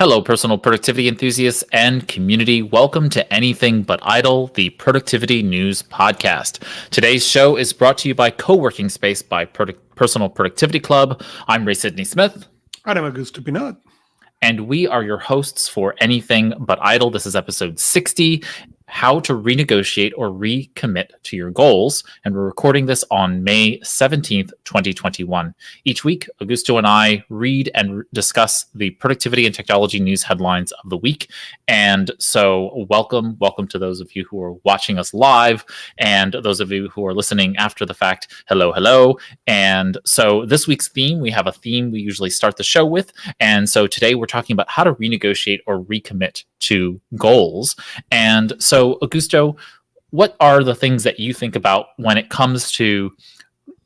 Hello, personal productivity enthusiasts and community. Welcome to Anything But Idle, the Productivity News Podcast. Today's show is brought to you by Co-working Space by Personal Productivity Club. I'm Ray Sidney-Smith. And I'm Augusto Pinaud. And we are your hosts for Anything But Idle. This is episode 60, how to renegotiate or recommit to your goals. And we're recording this on May 17th, 2021. Each week, Augusto and I read and discuss the productivity and technology news headlines of the week. And so welcome to those of you who are watching us live and those of you who are listening after the fact. Hello. And so this week's theme, we have a theme we usually start the show with. And so today we're talking about how to renegotiate or recommit to goals. And so, Augusto, what are the things that you think about when it comes to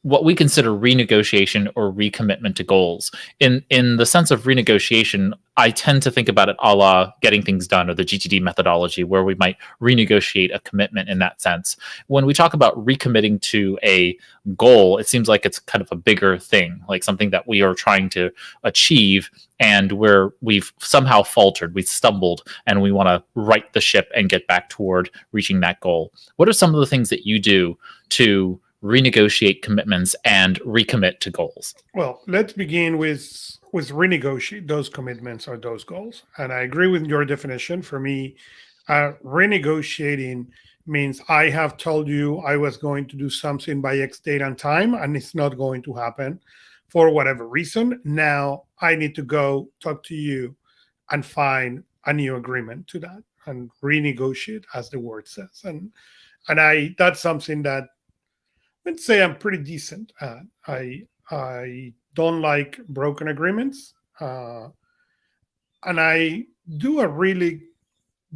what we consider renegotiation or recommitment to goals? In the sense of renegotiation, I tend to think about it a la getting things done or the GTD methodology, where we might renegotiate a commitment in that sense. When we talk about recommitting to a goal, it seems like it's kind of a bigger thing, like something that we are trying to achieve and where we've somehow faltered, we've stumbled, and we want to right the ship and get back toward reaching that goal. What are some of the things that you do to renegotiate commitments and recommit to goals? Well, let's begin with renegotiate those commitments or those goals. And I agree with your definition. For me, renegotiating means I have told you I was going to do something by X date and time, and it's not going to happen for whatever reason. Now I need to go talk to you and find a new agreement to that and renegotiate, as the word says. And that's something that, let's say, I'm pretty decent at. I don't like broken agreements, and I do a really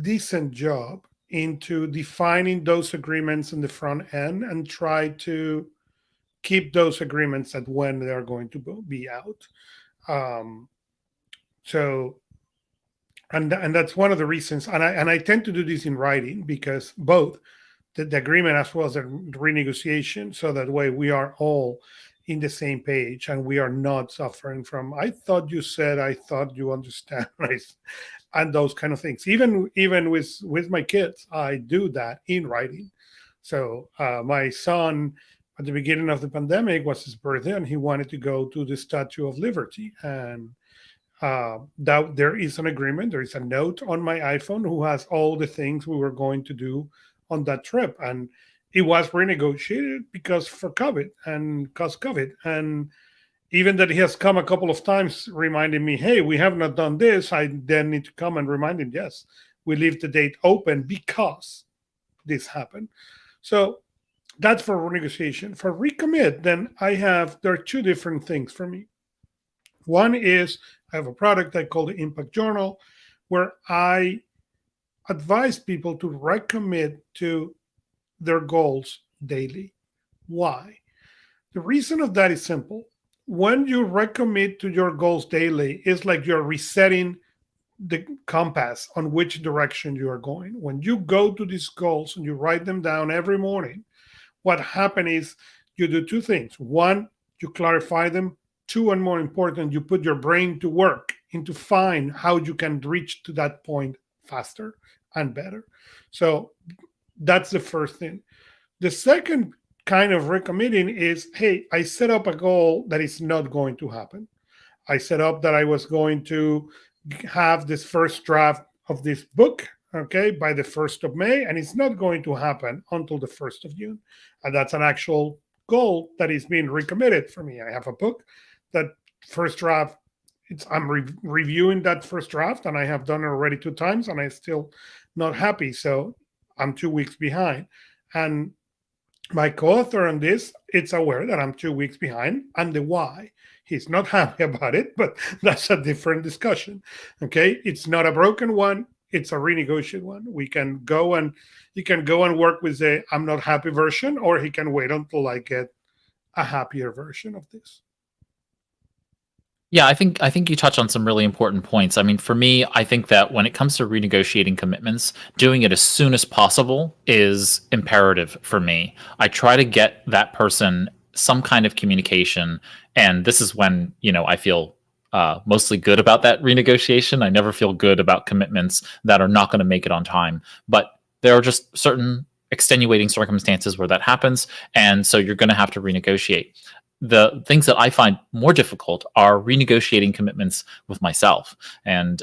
decent job into defining those agreements in the front end and try to keep those agreements at when they are going to be out. And that's one of the reasons. And I tend to do this in writing, because both the agreement as well as the renegotiation, so that way we are all in the same page and we are not suffering from I thought you said, I thought you understand, right? And those kind of things. Even with my kids, I do that in writing. So my son, at the beginning of the pandemic, was his birthday and he wanted to go to the Statue of Liberty, and that there is an agreement. There is a note on my iPhone who has all the things we were going to do on that trip, and it was renegotiated because COVID, and even that he has come a couple of times reminding me, hey, we have not done this. I then need to come and remind him, yes, we leave the date open because this happened. So that's for renegotiation. For recommit, then there are two different things for me. One is I have a product I call the Impact Journal, where I advise people to recommit to their goals daily. Why? The reason of that is simple. When you recommit to your goals daily, it's like you're resetting the compass on which direction you are going. When you go to these goals and you write them down every morning, what happens is you do two things. One, you clarify them. Two, and more important, you put your brain to work into find how you can reach to that point faster and better. So that's the first thing. The second kind of recommitting is, hey, I set up a goal that is not going to happen. I set up that I was going to have this first draft of this book, okay, by the 1st of May, and it's not going to happen until the 1st of June. And that's an actual goal that is being recommitted for me. I have a book that first draft, I'm reviewing that first draft, and I have done it already 2 times, and I'm still not happy. So I'm 2 weeks behind. And my co-author on this, it's aware that I'm 2 weeks behind, and the why. He's not happy about it, but that's a different discussion. Okay, it's not a broken one; it's a renegotiated one. You can go and work with the I'm not happy version, or he can wait until I get a happier version of this. Yeah, I think you touch on some really important points. I mean, for me, I think that when it comes to renegotiating commitments, doing it as soon as possible is imperative for me. I try to get that person some kind of communication, and this is when, I feel mostly good about that renegotiation. I never feel good about commitments that are not going to make it on time. But there are just certain extenuating circumstances where that happens, and so you're going to have to renegotiate. The things that I find more difficult are renegotiating commitments with myself, and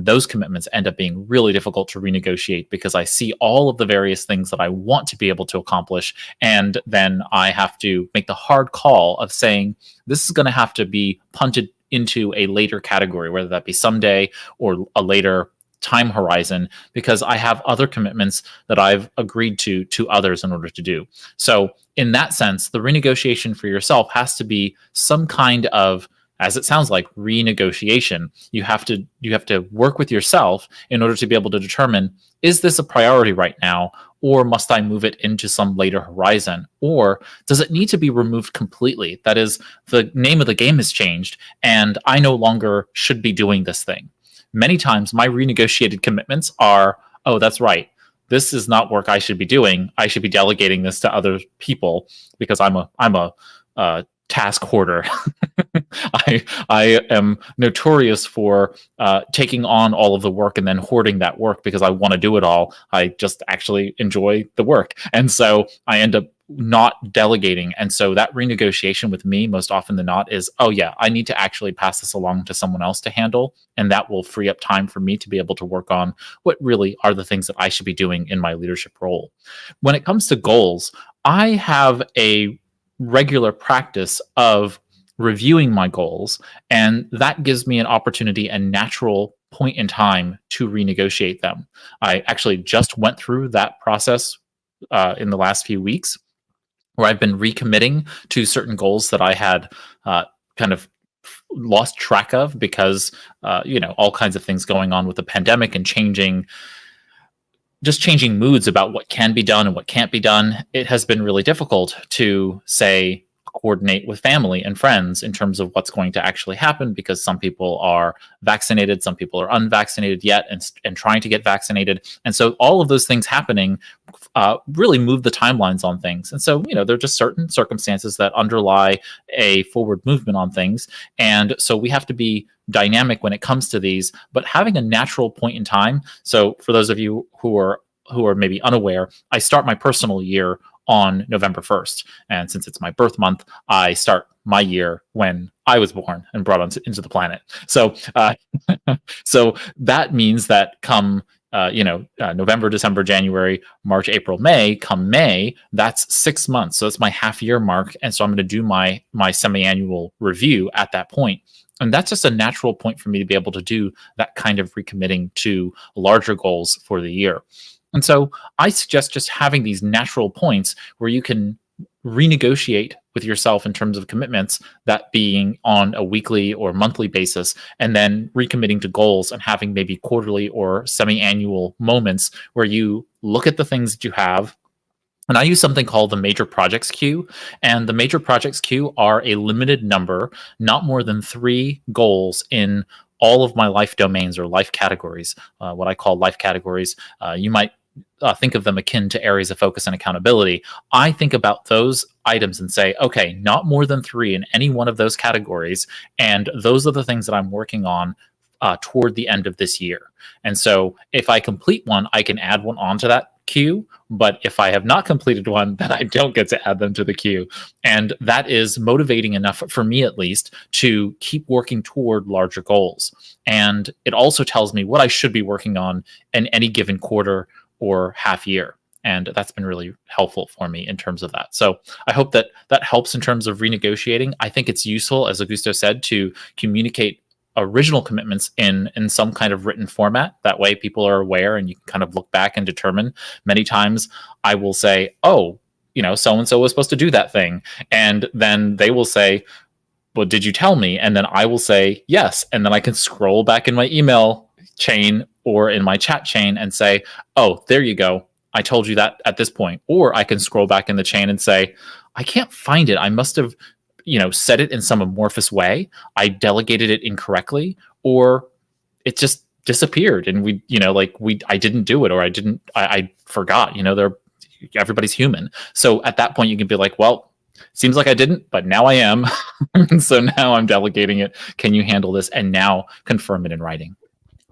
those commitments end up being really difficult to renegotiate because I see all of the various things that I want to be able to accomplish, and then I have to make the hard call of saying this is going to have to be punted into a later category, whether that be someday or a later time horizon, because I have other commitments that I've agreed to others in order to do. So in that sense, the renegotiation for yourself has to be some kind of, as it sounds like, renegotiation. You have to work with yourself in order to be able to determine, is this a priority right now, or must I move it into some later horizon? Or does it need to be removed completely? That is, the name of the game has changed and I no longer should be doing this thing. Many times my renegotiated commitments are, oh, that's right, this is not work I should be doing. I should be delegating this to other people because I'm a task hoarder. I am notorious for taking on all of the work and then hoarding that work because I want to do it all. I just actually enjoy the work. And so I end up not delegating. And so that renegotiation with me, most often than not, is, oh yeah, I need to actually pass this along to someone else to handle. And that will free up time for me to be able to work on what really are the things that I should be doing in my leadership role. When it comes to goals, I have a regular practice of reviewing my goals, and that gives me an opportunity and natural point in time to renegotiate them. I actually just went through that process in the last few weeks, where I've been recommitting to certain goals that I had kind of lost track of because all kinds of things going on with the pandemic and changing moods about what can be done and what can't be done. It has been really difficult to, say, coordinate with family and friends in terms of what's going to actually happen, because some people are vaccinated, some people are unvaccinated yet and trying to get vaccinated. And so all of those things happening really move the timelines on things. And so, there are just certain circumstances that underlie a forward movement on things. And so we have to be dynamic when it comes to these, but having a natural point in time. So for those of you who are maybe unaware, I start my personal year on November 1st. And since it's my birth month, I start my year when I was born and brought into the planet. So, so that means that come, November, December, January, March, April, May, come May, that's 6 months. So it's my half year mark. And so I'm going to do my semi-annual review at that point. And that's just a natural point for me to be able to do that kind of recommitting to larger goals for the year. And so I suggest just having these natural points where you can renegotiate with yourself in terms of commitments, that being on a weekly or monthly basis, and then recommitting to goals and having maybe quarterly or semi-annual moments where you look at the things that you have. And I use something called the major projects queue. And the major projects queue are a limited number, not more than 3 goals in all of my life domains or life categories, what I call life categories. You might think of them akin to areas of focus and accountability. I think about those items and say, okay, not more than 3 in any one of those categories. And those are the things that I'm working on toward the end of this year. And so if I complete one, I can add one onto that queue. But if I have not completed one, then I don't get to add them to the queue. And that is motivating enough, for me at least, to keep working toward larger goals. And it also tells me what I should be working on in any given quarter or half year. And that's been really helpful for me in terms of that. So I hope that helps in terms of renegotiating. I think it's useful, as Augusto said, to communicate original commitments in some kind of written format. That way people are aware and you can kind of look back and determine. Many times I will say, oh, so-and-so was supposed to do that thing. And then they will say, well, did you tell me? And then I will say, yes. And then I can scroll back in my email chain or in my chat chain and say, oh, there you go. I told you that at this point. Or I can scroll back in the chain and say, I can't find it. I must have said it in some amorphous way. I delegated it incorrectly, or it just disappeared and I didn't do it, or I forgot. Everybody's human. So at that point you can be like, well, Seems like I didn't, but now I am. So now I'm delegating it. Can you handle this? And now confirm it in writing.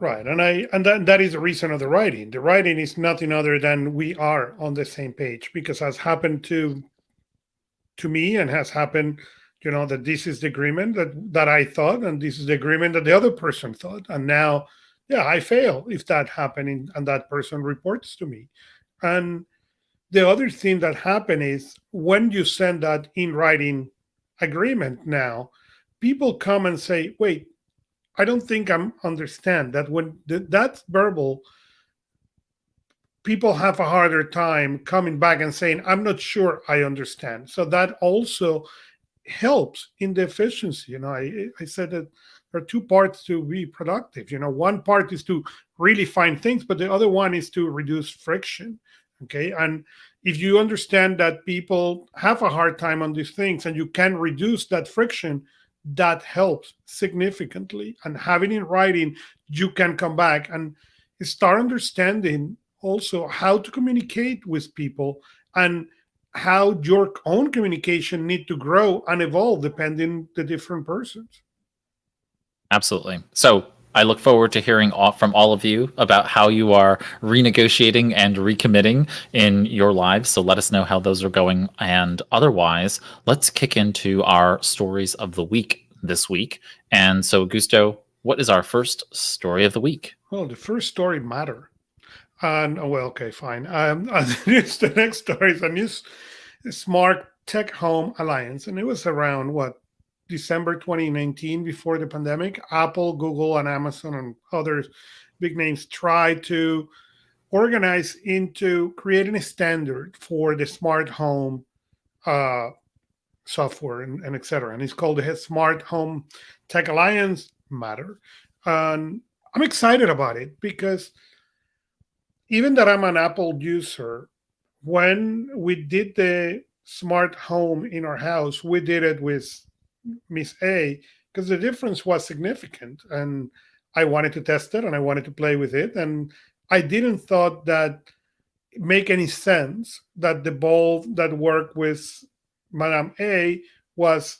Right, and that is the reason of the writing. The writing is nothing other than we are on the same page, because has happened to me and has happened, that this is the agreement that I thought, and this is the agreement that the other person thought, and now, yeah, I fail if that happening and that person reports to me. And the other thing that happened is when you send that in writing agreement, now people come and say, wait, I don't think I understand that. When that's verbal, people have a harder time coming back and saying, I'm not sure I understand. So that also helps in the efficiency. I said that there are two parts to be productive. One part is to really find things, but the other one is to reduce friction. Okay. And if you understand that people have a hard time on these things and you can reduce that friction, that helps significantly. And having in writing, you can come back and start understanding also how to communicate with people and how your own communication need to grow and evolve depending the different persons. Absolutely. So I look forward to hearing from all of you about how you are renegotiating and recommitting in your lives. So let us know how those are going. And otherwise, let's kick into our stories of the week this week. And so, Augusto, what is our first story of the week? Well, the first story matter. And okay, fine. The next story is a new Smart Tech Home Alliance, and it was around December 2019, before the pandemic. Apple, Google, and Amazon and other big names tried to organize into creating a standard for the smart home software and et cetera. And it's called the Smart Home Tech Alliance Matter. And I'm excited about it because even that I'm an Apple user, when we did the smart home in our house, we did it with Miss A because the difference was significant. And I wanted to test it and I wanted to play with it. And I didn't thought that it make any sense that the bulb that worked with Madame A was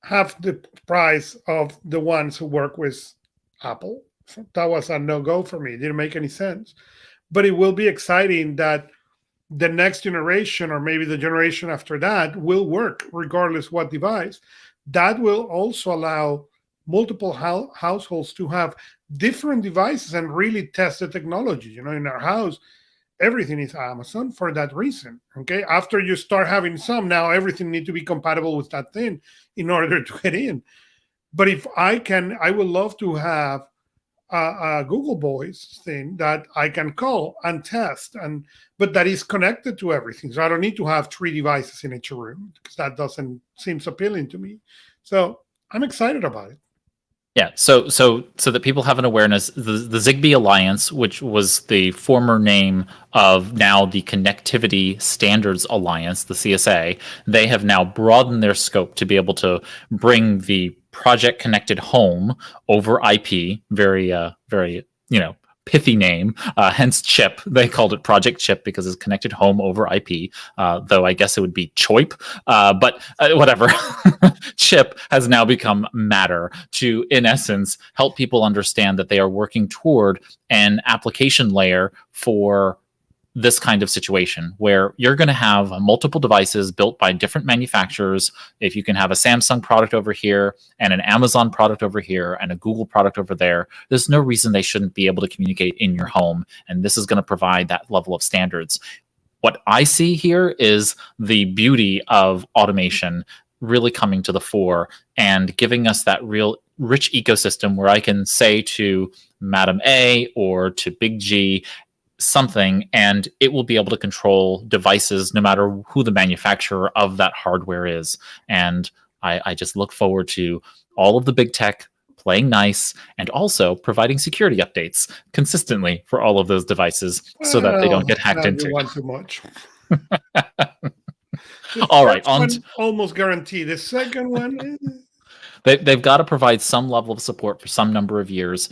half the price of the ones who work with Apple. So that was a no-go for me. It didn't make any sense. But it will be exciting that the next generation, or maybe the generation after that, will work regardless what device. That will also allow multiple households to have different devices and really test the technology. In our house, everything is Amazon for that reason. Okay, after you start having some, now everything needs to be compatible with that thing in order to get in. But if I would love to have a Google Voice thing that I can call and test, but that is connected to everything. So I don't need to have 3 devices in each room because that doesn't seem appealing to me. So I'm excited about it. Yeah, so that people have an awareness, the Zigbee Alliance, which was the former name of now the Connectivity Standards Alliance, the CSA, they have now broadened their scope to be able to bring the Project Connected Home over IP, very pithy name, hence CHIP. They called it Project CHIP because it's connected home over IP, though I guess it would be CHOIP, but whatever. CHIP has now become Matter to, in essence, help people understand that they are working toward an application layer for this kind of situation where you're going to have multiple devices built by different manufacturers. If you can have a Samsung product over here and an Amazon product over here and a Google product over there, there's no reason they shouldn't be able to communicate in your home. And this is going to provide that level of standards. What I see here is the beauty of automation really coming to the fore and giving us that real rich ecosystem where I can say to Madam A or to Big G something, and it will be able to control devices no matter who the manufacturer of that hardware is. And I just look forward to all of the big tech playing nice and also providing security updates consistently for all of those devices so that they don't get hacked into. You want too much. All right, almost guaranteed. The second one. They've got to provide some level of support for some number of years,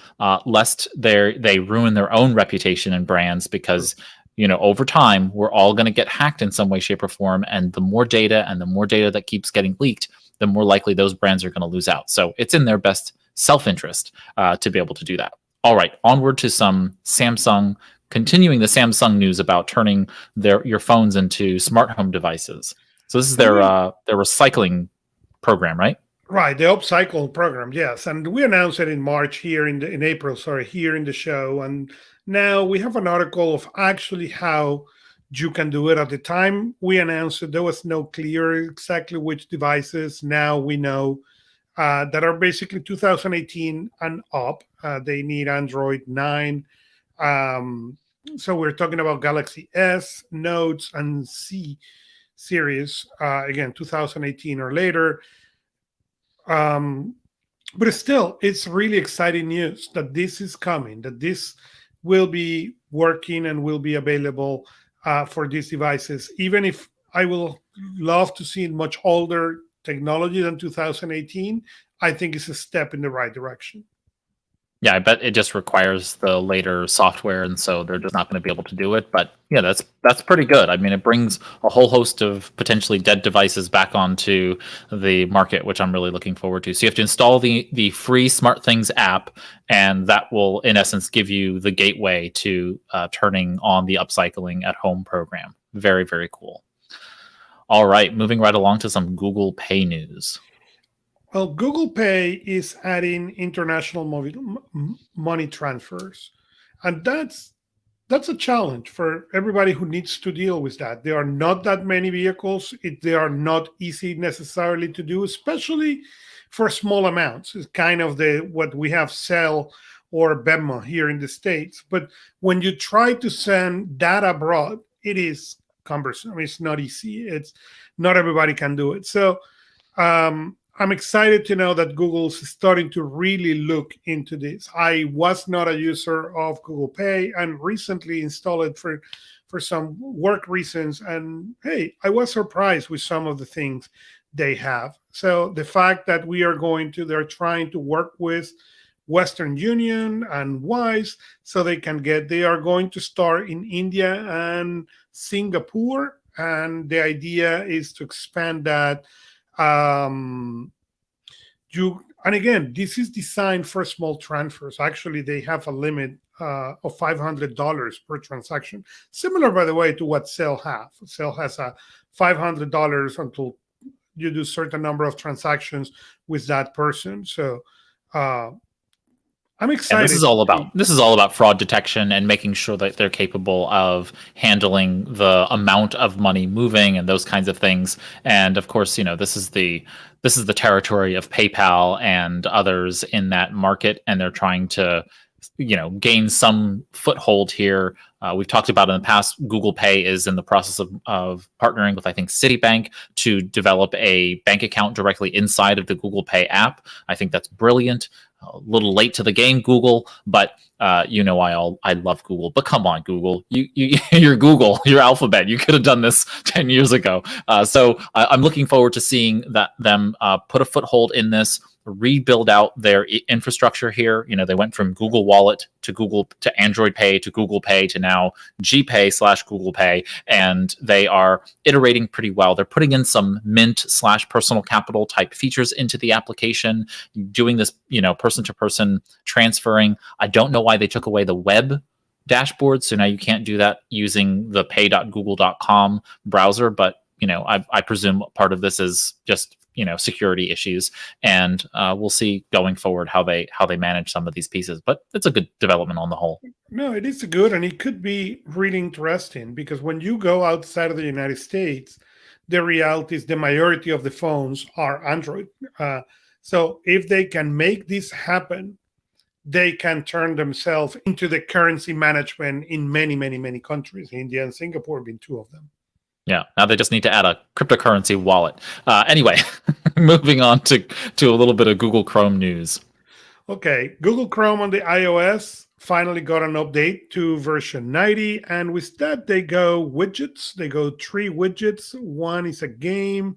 lest they ruin their own reputation and brands because, over time, we're all going to get hacked in some way, shape, or form. And the more data that keeps getting leaked, the more likely those brands are going to lose out. So it's in their best self-interest to be able to do that. All right, onward to some Samsung, continuing the Samsung news about turning your phones into smart home devices. So this is their recycling program, right? Right, the upcycle program, yes, and we announced it in March here in April, sorry, here in the show, and now we have an article of actually how you can do it. At the time we announced it, there was no clear exactly which devices. Now we know that are basically 2018 and up. They need Android 9. So we're talking about Galaxy S, Notes, and C series. Again, 2018 or later. But still, it's really exciting news that this is coming, that this will be working and will be available for these devices. Even if I will love to see much older technology than 2018, I think it's a step in the right direction. Yeah, I bet it just requires the later software, and so they're just not going to be able to do it. But yeah, that's pretty good. I mean, it brings a whole host of potentially dead devices back onto the market, which I'm really looking forward to. So you have to install the free SmartThings app, and that will, in essence, give you the gateway to turning on the upcycling at home program. Very, very cool. All right, moving right along to some Google Pay news. Well, Google Pay is adding international money transfers, and that's a challenge for everybody who needs to deal with that. There are not that many vehicles. They are not easy necessarily to do, especially for small amounts. It's kind of what we have Zelle or Venmo here in the States. But when you try to send data abroad, it is cumbersome. I mean, it's not easy. It's not everybody can do it. So I'm excited to know that Google's starting to really look into this. I was not a user of Google Pay and recently installed it for some work reasons. And hey, I was surprised with some of the things they have. So the fact that they're trying to work with Western Union and Wise so they are going to start in India and Singapore. And the idea is to expand that. And again, this is designed for small transfers. Actually, they have a limit of $500 per transaction. Similar, by the way, to what Zelle have. Zelle has a $500 until you do a certain number of transactions with that person. So I'm excited. And this is all about fraud detection and making sure that they're capable of handling the amount of money moving and those kinds of things. And of course, this is the territory of PayPal and others in that market, and they're trying to gain some foothold here. We've talked about in the past, Google Pay is in the process of partnering with, I think, Citibank to develop a bank account directly inside of the Google Pay app. I think that's brilliant. A little late to the game, Google, but I love Google. But come on, Google, you're Google, you're Alphabet. You could have done this 10 years ago. So I'm looking forward to seeing them put a foothold in this, rebuild out their infrastructure here. They went from Google Wallet to Android Pay to Google Pay to now GPay/Google Pay, and they are iterating pretty well. They're putting in some Mint/Personal Capital type features into the application, doing this, person-to-person transferring. I don't know why they took away the web dashboard, so now you can't do that using the pay.google.com browser, but I presume part of this is just security issues, and we'll see going forward how they manage some of these pieces. But it's a good development on the whole. No, it is good, and it could be really interesting because when you go outside of the United States, the reality is the majority of the phones are Android. So if they can make this happen, they can turn themselves into the currency management in many, many, many countries. India and Singapore being two of them. Yeah, now they just need to add a cryptocurrency wallet. Anyway, moving on to a little bit of Google Chrome news. Okay, Google Chrome on the iOS finally got an update to version 90, and with that they go widgets. They go 3 widgets. One is a game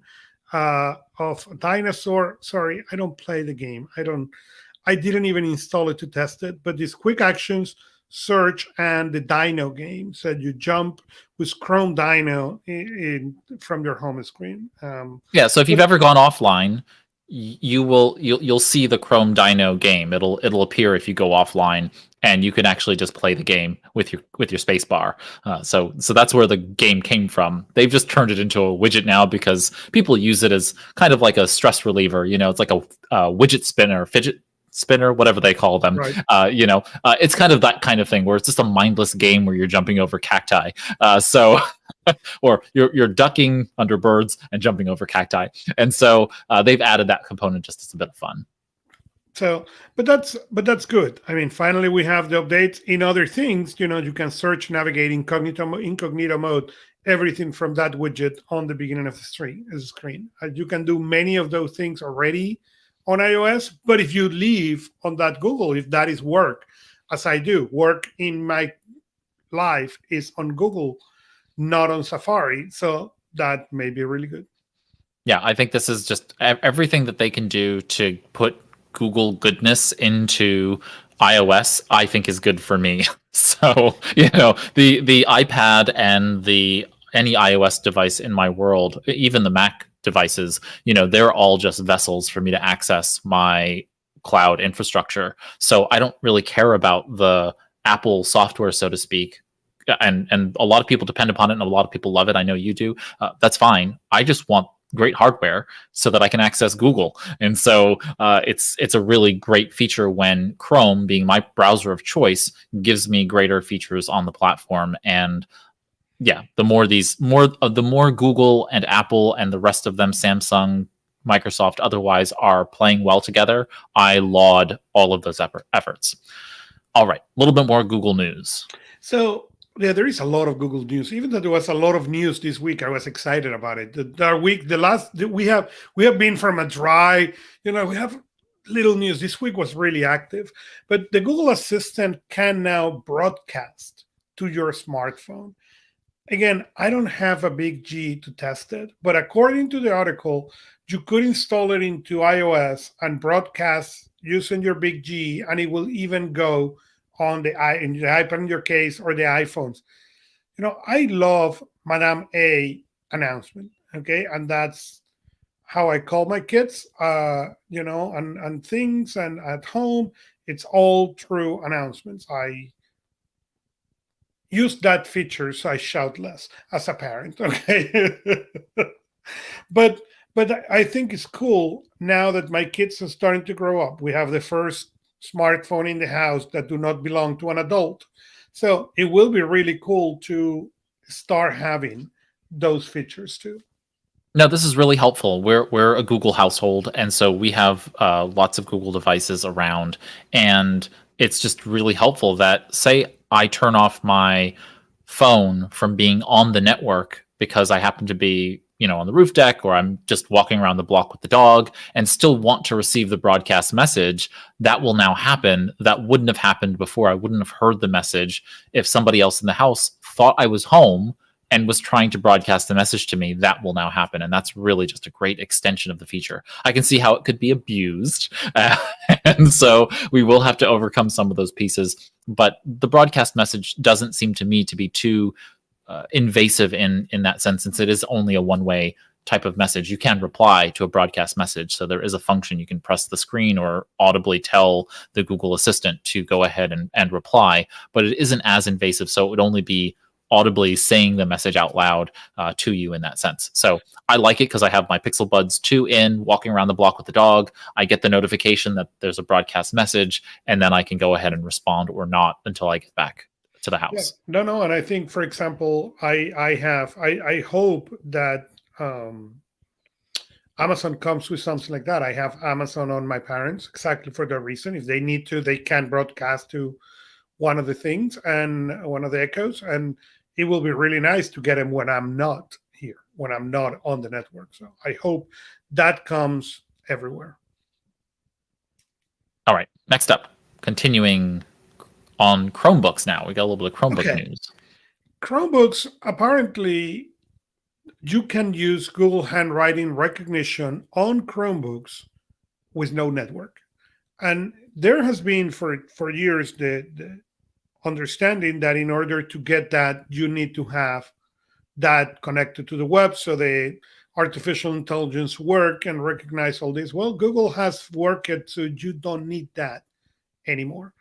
of a dinosaur. Sorry, I don't play the game. I didn't even install it to test it, but these quick actions search and the Dino game. So you jump with Chrome Dino from your home screen. Yeah, so if you've ever gone offline, you'll see the Chrome Dino game. It'll appear if you go offline, and you can actually just play the game with your space bar. So that's where the game came from. They've just turned it into a widget now because people use it as kind of like a stress reliever. It's like a widget spinner, fidget spinner, whatever they call them. Right. It's kind of that kind of thing where it's just a mindless game where you're jumping over cacti. Or you're ducking under birds and jumping over cacti. And so they've added that component just as a bit of fun. So, but that's good. I mean, finally we have the updates. In other things, you can search, navigate, incognito mode, everything from that widget on the beginning of the screen. You can do many of those things already on iOS, but if you leave on that Google, if that is work, as I do, work in my life is on Google, not on Safari. So that may be really good. Yeah, I think this is just everything that they can do to put Google goodness into iOS, I think is good for me. So, the iPad and any iOS device in my world, even the Mac devices, they're all just vessels for me to access my cloud infrastructure. So I don't really care about the Apple software, so to speak. And a lot of people depend upon it, and a lot of people love it. I know you do. That's fine. I just want great hardware so that I can access Google. And so it's a really great feature when Chrome, being my browser of choice, gives me greater features on the platform. And yeah, the more Google and Apple and the rest of them, Samsung, Microsoft, otherwise, are playing well together, I laud all of those efforts. All right, a little bit more Google news. So yeah, there is a lot of Google news. Even though there was a lot of news this week, I was excited about it. We have been from a dry, we have little news. This week was really active, but the Google Assistant can now broadcast to your smartphone. Again, I don't have a big G to test it, but according to the article, you could install it into iOS and broadcast using your big G, and it will even go on in the iPad in your case, or the iPhones. I love Madame A announcement, okay? And that's how I call my kids, and things, and at home, it's all through announcements. I use that feature so I shout less as a parent, okay? But I think it's cool now that my kids are starting to grow up. We have the first smartphone in the house that do not belong to an adult. So it will be really cool to start having those features too. No, this is really helpful. We're a Google household, and so we have lots of Google devices around, and it's just really helpful that, say, I turn off my phone from being on the network because I happen to be, on the roof deck, or I'm just walking around the block with the dog and still want to receive the broadcast message. That will now happen. That wouldn't have happened before. I wouldn't have heard the message if somebody else in the house thought I was home and was trying to broadcast the message to me. That will now happen. And that's really just a great extension of the feature. I can see how it could be abused. And so we will have to overcome some of those pieces. But the broadcast message doesn't seem to me to be too invasive in that sense, since it is only a one-way type of message. You can reply to a broadcast message. So there is a function you can press the screen or audibly tell the Google Assistant to go ahead and reply. But it isn't as invasive. So it would only be audibly saying the message out loud to you in that sense. So I like it because I have my Pixel Buds 2 in, walking around the block with the dog. I get the notification that there's a broadcast message, and then I can go ahead and respond or not until I get back to the house. Yeah. No. And I think, for example, I hope that Amazon comes with something like that. I have Amazon on my parents exactly for that reason. If they need to, they can broadcast to one of the things and one of the Echoes, and it will be really nice to get them when I'm not here, when I'm not on the network. So I hope that comes everywhere. All right, next up, continuing on Chromebooks now. We got a little bit of Chromebook news. Chromebooks, apparently, you can use Google Handwriting recognition on Chromebooks with no network. And there has been for years understanding that in order to get that, you need to have that connected to the web. So the artificial intelligence work and recognize all this. Well, Google has worked it so you don't need that anymore.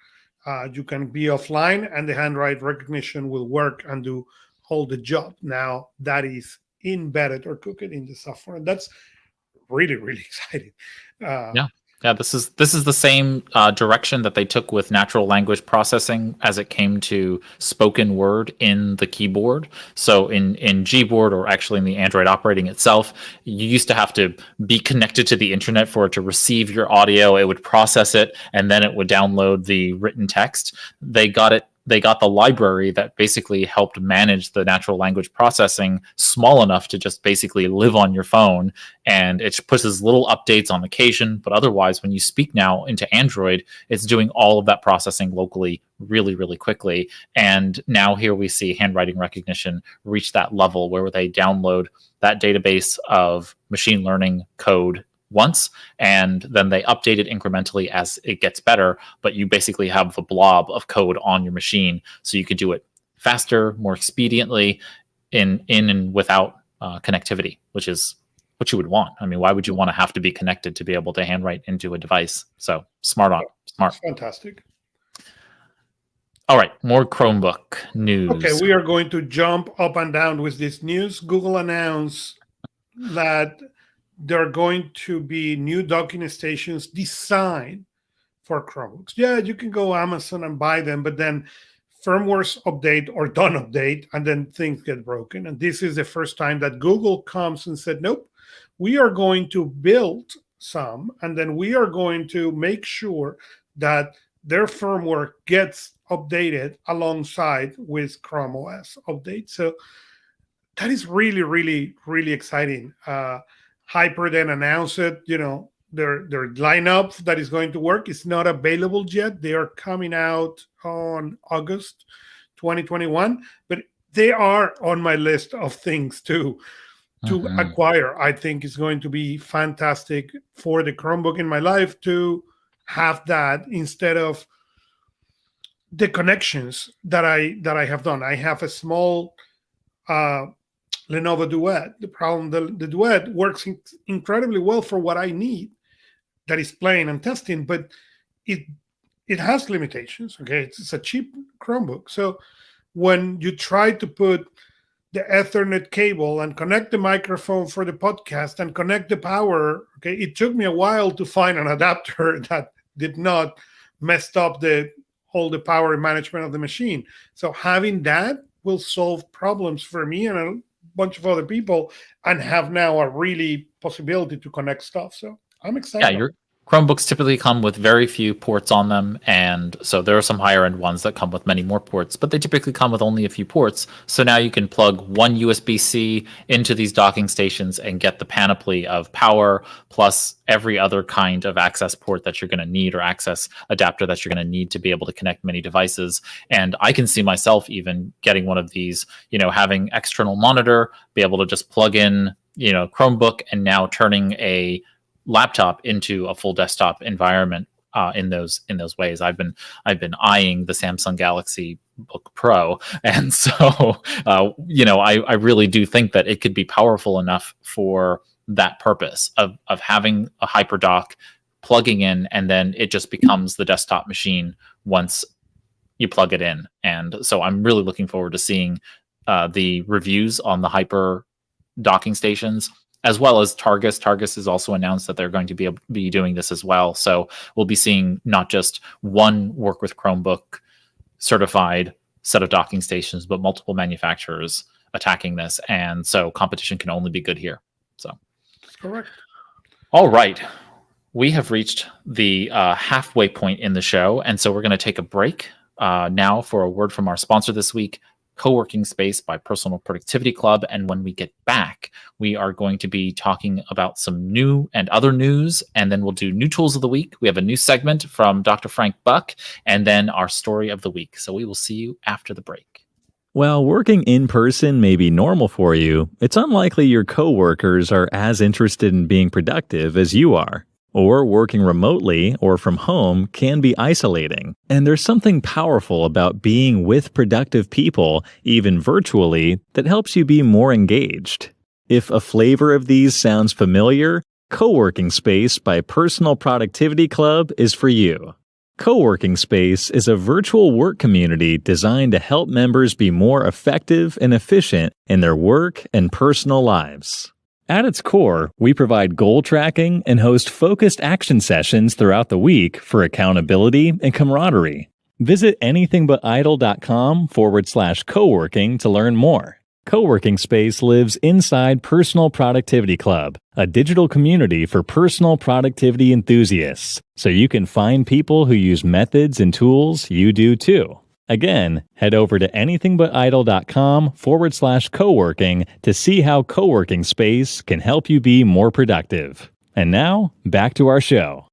You can be offline and the handwriting recognition will work and do all the job. Now that is embedded or cooked in the software. And that's really, really exciting. Yeah, this is the same direction that they took with natural language processing as it came to spoken word in the keyboard. So in Gboard, or actually in the Android operating itself, you used to have to be connected to the internet for it to receive your audio. It would process it, and then it would download the written text. They got the library that basically helped manage the natural language processing small enough to just basically live on your phone, and it pushes little updates on occasion. But otherwise, when you speak now into Android, it's doing all of that processing locally really, really quickly. And now here we see handwriting recognition reach that level where they download that database of machine learning code once, and then they update it incrementally as it gets better, but you basically have the blob of code on your machine, so you could do it faster, more expediently, in and without connectivity, which is what you would want. I mean, why would you want to have to be connected to be able to handwrite into a device? So smart. Fantastic. All right, more Chromebook news. Okay, we are going to jump up and down with this news. Google announced that there are going to be new docking stations designed for Chromebooks. Yeah, you can go Amazon and buy them, but then firmwares update or don't update, and then things get broken. And this is the first time that Google comes and said, nope, we are going to build some, and then we are going to make sure that their firmware gets updated alongside with Chrome OS updates. So that is really, really, really exciting. Hyper then announced it, their lineup that is going to work is not available yet. They are coming out on August 2021, but they are on my list of things to acquire. I think it's going to be fantastic for the Chromebook in my life to have that instead of the connections that I have done. I have a small Lenovo Duet. The problem, the Duet works incredibly well for what I need, that is playing and testing, but it has limitations. Okay, it's a cheap Chromebook. So when you try to put the Ethernet cable and connect the microphone for the podcast and connect the power, okay, it took me a while to find an adapter that did not mess up all the power management of the machine. So having that will solve problems for me and a bunch of other people, and have now a really possibility to connect stuff. So I'm excited. Yeah, your Chromebooks typically come with very few ports on them, and so there are some higher end ones that come with many more ports, but they typically come with only a few ports. So now you can plug one USB-C into these docking stations and get the panoply of power, plus every other kind of access port that you're going to need, or access adapter that you're going to need to be able to connect many devices. And I can see myself even getting one of these, having external monitor, be able to just plug in, Chromebook, and now turning a laptop into a full desktop environment in those ways. I've been eyeing the Samsung Galaxy Book Pro, and so I really do think that it could be powerful enough for that purpose of having a HyperDock, plugging in, and then it just becomes the desktop machine once you plug it in. And so I'm really looking forward to seeing the reviews on the Hyper docking stations, as well as Targus. Targus has also announced that they're going to be doing this as well. So we'll be seeing not just one Work with Chromebook certified set of docking stations, but multiple manufacturers attacking this. And so competition can only be good here. So that's correct. All right. We have reached the halfway point in the show. And so we're going to take a break now for a word from our sponsor this week, Co-working Space by Personal Productivity Club. And when we get back, we are going to be talking about some new and other news, and then we'll do new tools of the week. We have a new segment from Dr. Frank Buck, and then our story of the week. So we will see you after the break. While working in person may be normal for you, it's unlikely your coworkers are as interested in being productive as you are. Or working remotely or from home can be isolating, and there's something powerful about being with productive people, even virtually, that helps you be more engaged. If a flavor of these sounds familiar, Co-working Space by Personal Productivity Club is for you. Co-working Space is a virtual work community designed to help members be more effective and efficient in their work and personal lives. At its core, we provide goal tracking and host focused action sessions throughout the week for accountability and camaraderie. Visit anythingbutidle.com/coworking to learn more. Co-working Space lives inside Personal Productivity Club, a digital community for personal productivity enthusiasts, so you can find people who use methods and tools you do too. Again, head over to anythingbutidle.com/coworking to see how Co-working Space can help you be more productive. And now, back to our show.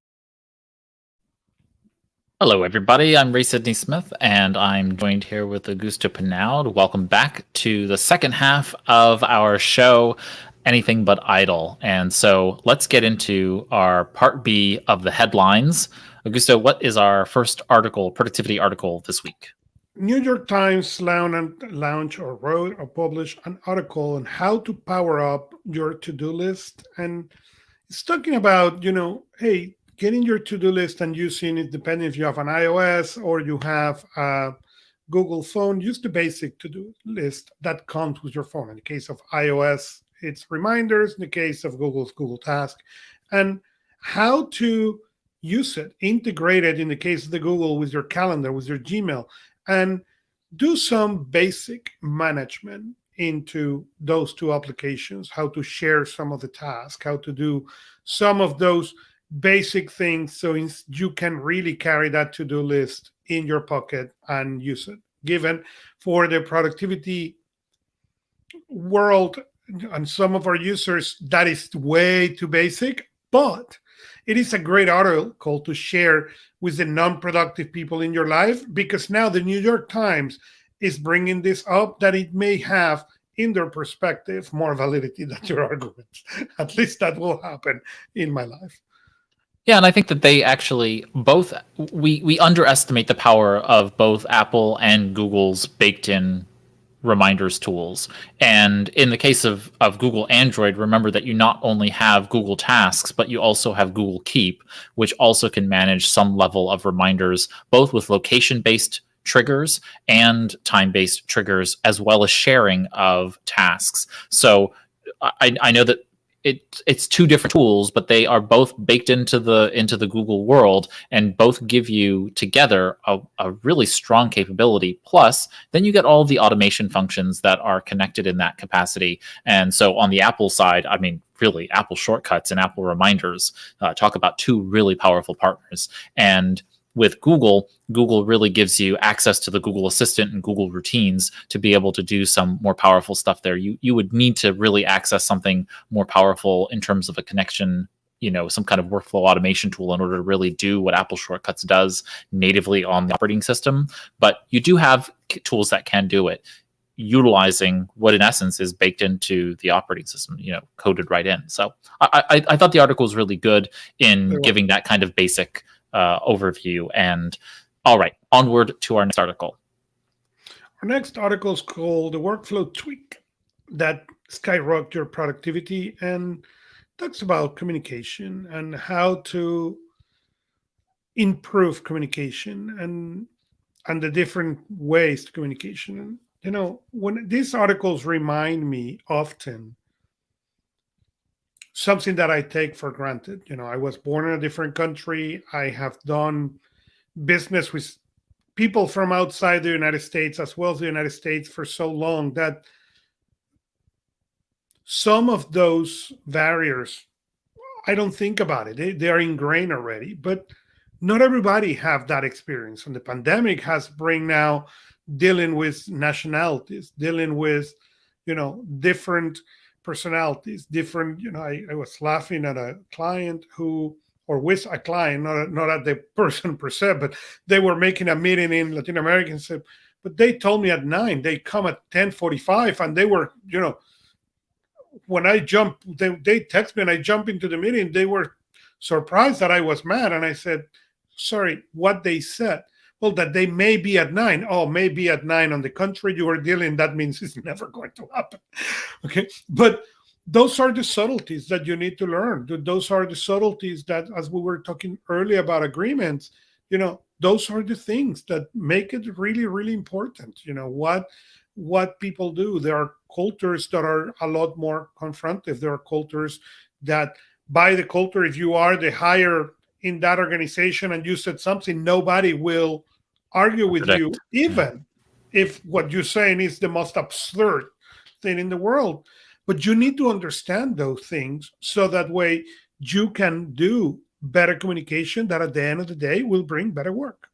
Hello, everybody. I'm Ray Sidney-Smith, and I'm joined here with Augusto Pinaud. Welcome back to the second half of our show, Anything But Idle. And so let's get into our part B of the headlines. Augusto, what is our first article, productivity article this week? New York Times launched or wrote or published an article on how to power up your to-do list. And it's talking about, hey, getting your to-do list and using it, depending if you have an iOS or you have a Google phone, use the basic to-do list that comes with your phone. In the case of iOS, it's reminders. In the case of Google Task. And how to use it, integrate it in the case of the Google with your calendar, with your Gmail, and do some basic management into those two applications, how to share some of the tasks, how to do some of those basic things so you can really carry that to-do list in your pocket and use it. Given for the productivity world and some of our users, that is way too basic, but it is a great article to share with the non-productive people in your life, because now the New York Times is bringing this up, that it may have, in their perspective, more validity than your arguments. At least that will happen in my life. Yeah, and I think that they actually both, we underestimate the power of both Apple and Google's baked-in reminders tools. And in the case of Google Android, remember that you not only have Google Tasks, but you also have Google Keep, which also can manage some level of reminders, both with location-based triggers and time-based triggers, as well as sharing of tasks. So I know that it's two different tools, but they are both baked into the Google world, and both give you together a really strong capability. Plus, then you get all the automation functions that are connected in that capacity. And so on the Apple side, I mean, really, Apple Shortcuts and Apple Reminders talk about two really powerful partners. And with Google really gives you access to the Google Assistant and Google Routines to be able to do some more powerful stuff there. You would need to really access something more powerful in terms of a connection, some kind of workflow automation tool in order to really do what Apple Shortcuts does natively on the operating system. But you do have tools that can do it, utilizing what in essence is baked into the operating system, coded right in. So I thought the article was really good in giving that kind of basic overview. And all right, onward to our next article. Our next article is called The Workflow Tweak That Skyrocket Your Productivity, and talks about communication and how to improve communication and the different ways to communication. When these articles remind me often something that I take for granted. I was born in a different country. I have done business with people from outside the United States as well as the United States for so long that some of those barriers, I don't think about it. They are ingrained already, but not everybody have that experience. And the pandemic has bring now dealing with nationalities, dealing with, different personalities, different, I was laughing at a client with a client, not at the person per se, but they were making a meeting in Latin America and said, but they told me at 9, they come at 10:45, and they were, when I jump, they text me and I jump into the meeting, they were surprised that I was mad. And I said, sorry, what they said? Well, that they may be at 9. Oh, maybe at 9 on the country you are dealing. That means it's never going to happen. Okay. But those are the subtleties that you need to learn. Those are the subtleties that, as we were talking earlier about agreements, those are the things that make it really, really important. What people do. There are cultures that are a lot more confrontive. There are cultures that, by the culture, if you are the higher in that organization and you said something, nobody will argue with you, even if what you're saying is the most absurd thing in the world. But you need to understand those things so that way you can do better communication that at the end of the day will bring better work.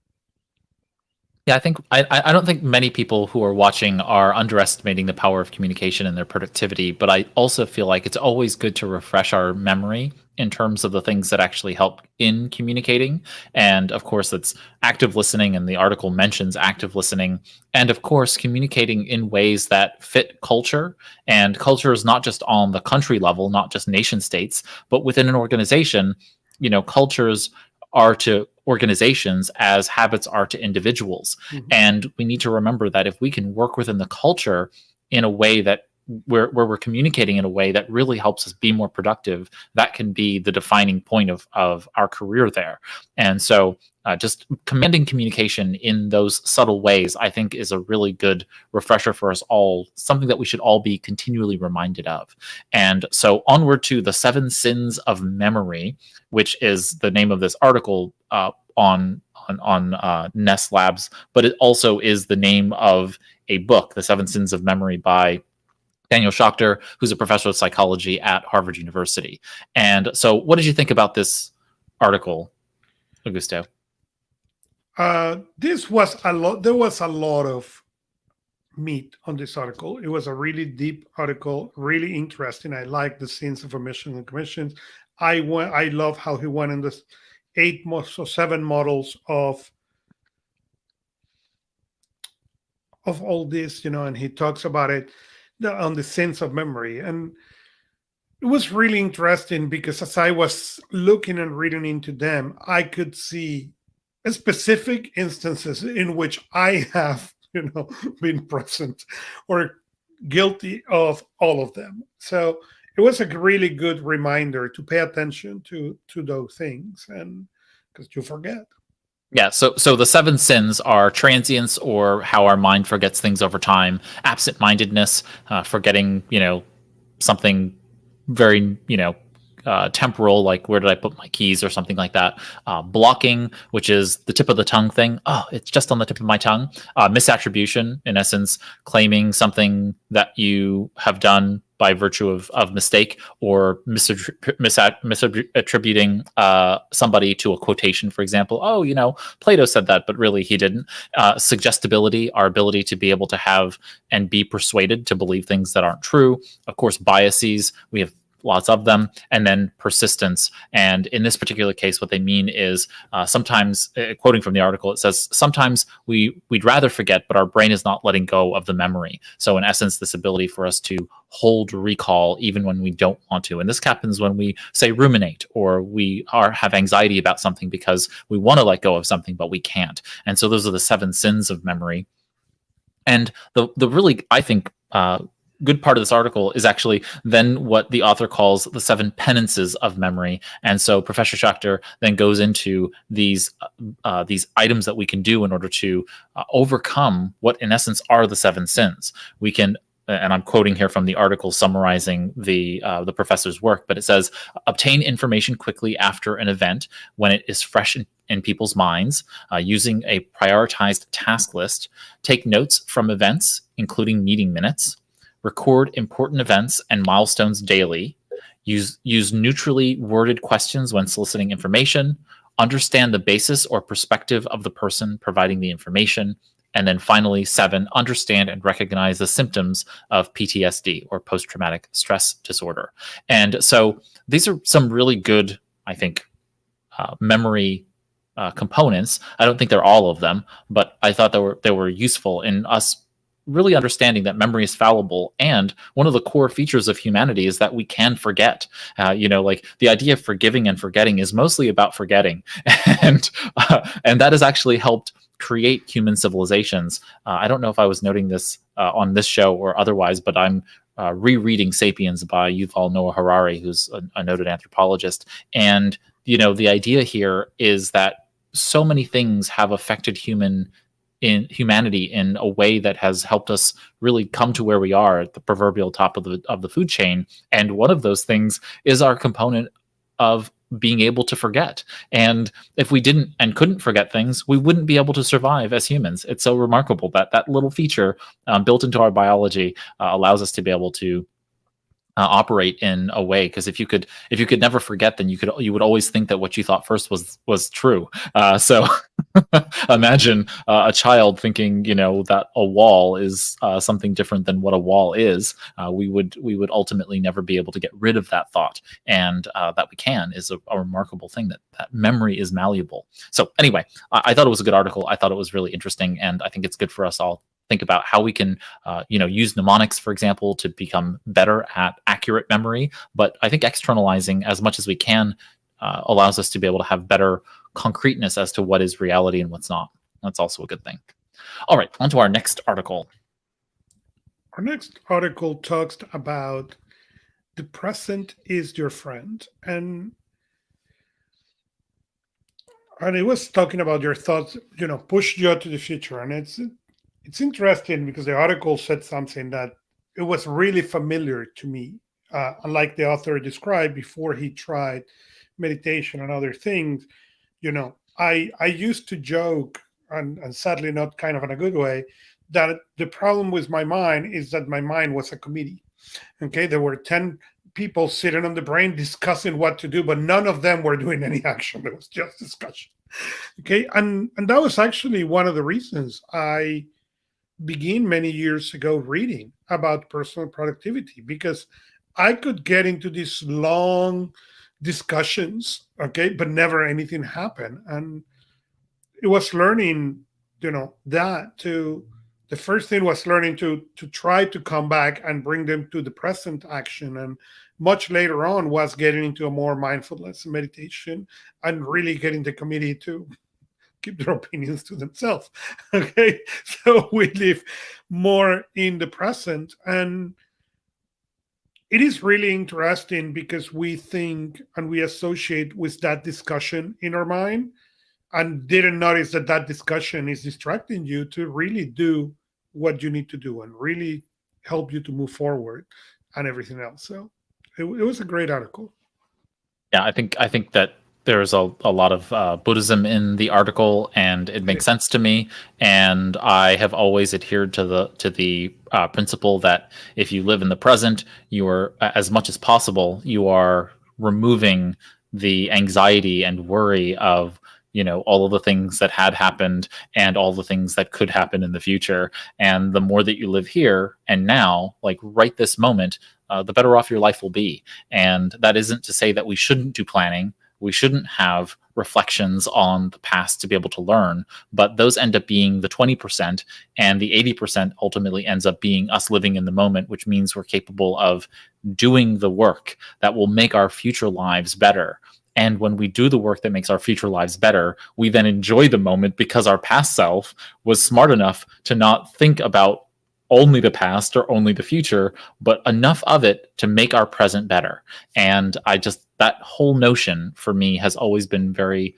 Yeah, I think I don't think many people who are watching are underestimating the power of communication and their productivity, but I also feel like it's always good to refresh our memory in terms of the things that actually help in communicating. And of course, that's active listening, and the article mentions active listening, and of course, communicating in ways that fit culture. And culture is not just on the country level, not just nation states, but within an organization. Cultures are to organizations as habits are to individuals. Mm-hmm. And we need to remember that if we can work within the culture in a way that where we're communicating in a way that really helps us be more productive, that can be the defining point of our career there. And so just commanding communication in those subtle ways, I think, is a really good refresher for us all, something that we should all be continually reminded of. And so onward to the 7 sins of memory, which is the name of this article on Nest Labs, but it also is the name of a book, The 7 Sins of Memory by Daniel Schachter, who's a professor of psychology at Harvard University. And so what did you think about this article, Augusto? This was a lot. There was a lot of meat on this article. It was a really deep article, really interesting. I like the scenes of omission and commissions. I love how he went in this 7 models of all this, and he talks about it on the sense of memory. And it was really interesting because as I was looking and reading into them, I could see specific instances in which I have, been present or guilty of all of them. So it was a really good reminder to pay attention to those things, and because you forget. Yeah, so the 7 sins are transience, or how our mind forgets things over time; absent-mindedness, forgetting, something very, temporal, like where did I put my keys or something like that. Blocking, which is the tip of the tongue thing. Oh, it's just on the tip of my tongue. Misattribution, in essence, claiming something that you have done by virtue of mistake, or misattributing somebody to a quotation, for example. Oh, Plato said that, but really he didn't. Suggestibility, our ability to be able to have and be persuaded to believe things that aren't true. Of course, biases, we have lots of them. And then persistence. And in this particular case, what they mean is sometimes, quoting from the article, it says, sometimes we'd rather forget, but our brain is not letting go of the memory. So in essence, this ability for us to hold recall even when we don't want to. And this happens when we, say, ruminate, or we have anxiety about something because we want to let go of something, but we can't. And so those are the 7 sins of memory. And the really, I think, good part of this article is actually then what the author calls the 7 penances of memory. And so Professor Schachter then goes into these items that we can do in order to overcome what in essence are the 7 sins. We can, and I'm quoting here from the article summarizing the professor's work, but it says, obtain information quickly after an event when it is fresh in people's minds, using a prioritized task list, take notes from events, including meeting minutes, record important events and milestones daily, use neutrally worded questions when soliciting information, understand the basis or perspective of the person providing the information, and then finally, 7, understand and recognize the symptoms of PTSD, or post-traumatic stress disorder. And so these are some really good, I think, memory components. I don't think they're all of them, but I thought they were useful in us really understanding that memory is fallible, and one of the core features of humanity is that we can forget. Like the idea of forgiving and forgetting is mostly about forgetting, and that has actually helped create human civilizations. I don't know if I was noting this on this show or otherwise, but I'm rereading *Sapiens* by Yuval Noah Harari, who's a noted anthropologist, and the idea here is that so many things have affected humanity in a way that has helped us really come to where we are at the proverbial top of the food chain. And one of those things is our component of being able to forget. And if we didn't and couldn't forget things, we wouldn't be able to survive as humans. It's so remarkable that that little feature built into our biology allows us to be able to operate in a way, because if you could never forget, then you would always think that what you thought first was true. So imagine a child thinking that a wall is something different than what a wall is. We would ultimately never be able to get rid of that thought, and that we can is a remarkable thing, that memory is malleable. So anyway, I thought it was a good article. I thought it was really interesting, and I think it's good for us all think about how we can use mnemonics, for example, to become better at accurate memory. But I think externalizing as much as we can allows us to be able to have better concreteness as to what is reality and what's not. That's also a good thing. All right, on to our next article. Our next article talks about the present is your friend, and it was talking about your thoughts, push you to the future. And it's interesting because the article said something that it was really familiar to me. Unlike the author described before he tried meditation and other things, I used to joke, and sadly not kind of in a good way, that the problem with my mind is that my mind was a committee. Okay, there were 10 people sitting on the brain discussing what to do, but none of them were doing any action. It was just discussion. Okay, and that was actually one of the reasons I began many years ago reading about personal productivity, because I could get into these long discussions, okay, but never anything happened. And it was learning, the first thing was learning to try to come back and bring them to the present action. And much later on was getting into a more mindfulness meditation and really getting the committee to keep their opinions to themselves. Okay, so we live more in the present, and it is really interesting because we think and we associate with that discussion in our mind, and didn't notice that discussion is distracting you to really do what you need to do and really help you to move forward and everything else. So it was a great article. Yeah, I think that there's a lot of Buddhism in the article, and it makes sense to me. And I have always adhered to the principle that if you live in the present, you are, as much as possible, you are removing the anxiety and worry of all of the things that had happened and all the things that could happen in the future. And the more that you live here and now, like right this moment, the better off your life will be. And that isn't to say that we shouldn't do planning. We shouldn't have reflections on the past to be able to learn, but those end up being the 20%, and the 80% ultimately ends up being us living in the moment, which means we're capable of doing the work that will make our future lives better. And when we do the work that makes our future lives better, we then enjoy the moment because our past self was smart enough to not think about only the past or only the future, but enough of it to make our present better. And that whole notion for me has always been very,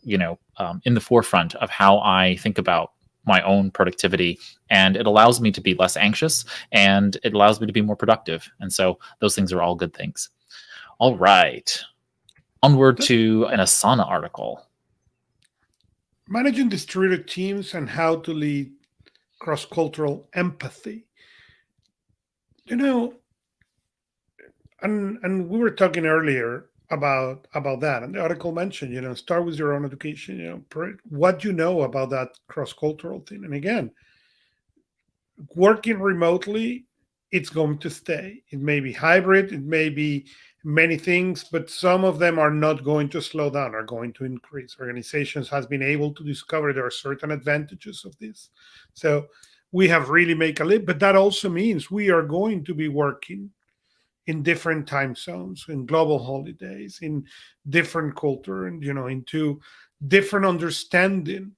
in the forefront of how I think about my own productivity. And it allows me to be less anxious, and it allows me to be more productive. And so those things are all good things. All right. Onward to an Asana article. Managing distributed teams and how to lead cross-cultural empathy. And we were talking earlier about that, and the article mentioned, start with your own education, what you know about that cross-cultural thing. And again, working remotely, it's going to stay. It may be hybrid, it may be many things, but some of them are not going to slow down, are going to increase. Organizations has been able to discover there are certain advantages of this. So we have really made a leap. But that also means we are going to be working in different time zones, in global holidays, in different culture, and into different understanding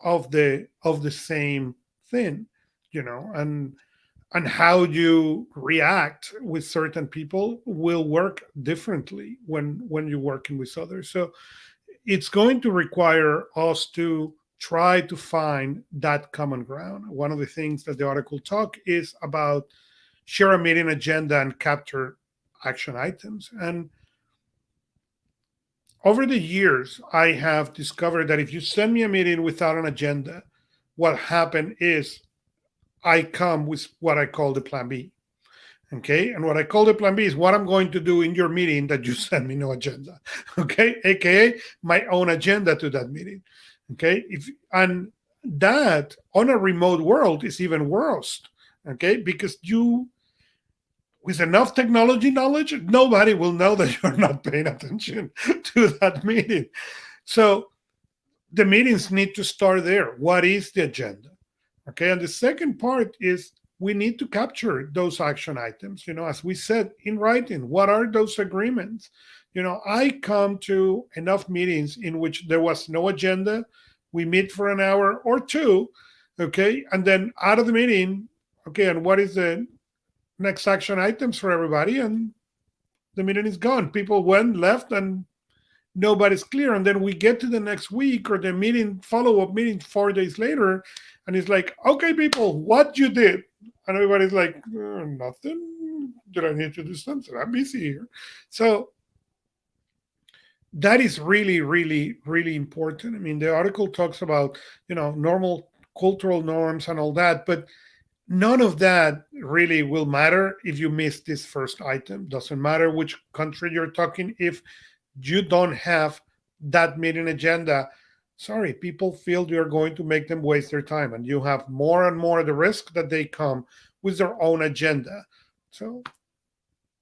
of the same thing, and how you react with certain people will work differently when you're working with others. So it's going to require us to try to find that common ground. One of the things that the article talk is about share a meeting agenda and capture action items. And over the years, I have discovered that if you send me a meeting without an agenda, what happened is I come with what I call the plan B. Okay. And what I call the plan B is what I'm going to do in your meeting that you send me no agenda. Okay. AKA my own agenda to that meeting. Okay. And that on a remote world is even worse. Okay. Because with enough technology knowledge, nobody will know that you're not paying attention to that meeting. So the meetings need to start there. What is the agenda? Okay. And the second part is we need to capture those action items. As we said, in writing, what are those agreements? I come to enough meetings in which there was no agenda. We meet for an hour or two. Okay. And then out of the meeting, okay, and what is the next action items for everybody? And the meeting is gone. People went, left, and nobody's clear. And then we get to the next week or the meeting, follow-up meeting 4 days later, and it's like, okay, people, what you did? And everybody's like, nothing. Did I need to do something? I'm busy here. So that is really, really, really important. I mean, the article talks about, normal cultural norms and all that, but none of that really will matter if you miss this first item. Doesn't matter which country you're talking. If you don't have that meeting agenda, sorry, people feel you're going to make them waste their time. And you have more and more the risk that they come with their own agenda. So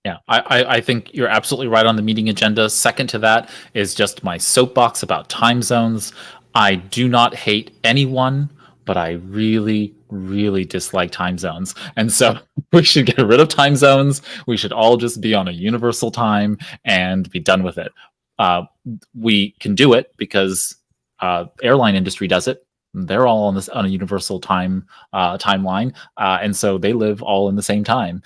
yeah, I think you're absolutely right on the meeting agenda. Second to that is just my soapbox about time zones. I do not hate anyone, but I really, really dislike time zones. And so we should get rid of time zones. We should all just be on a universal time and be done with it. We can do it because airline industry does it. They're all on a universal timeline, and so they live all in the same time.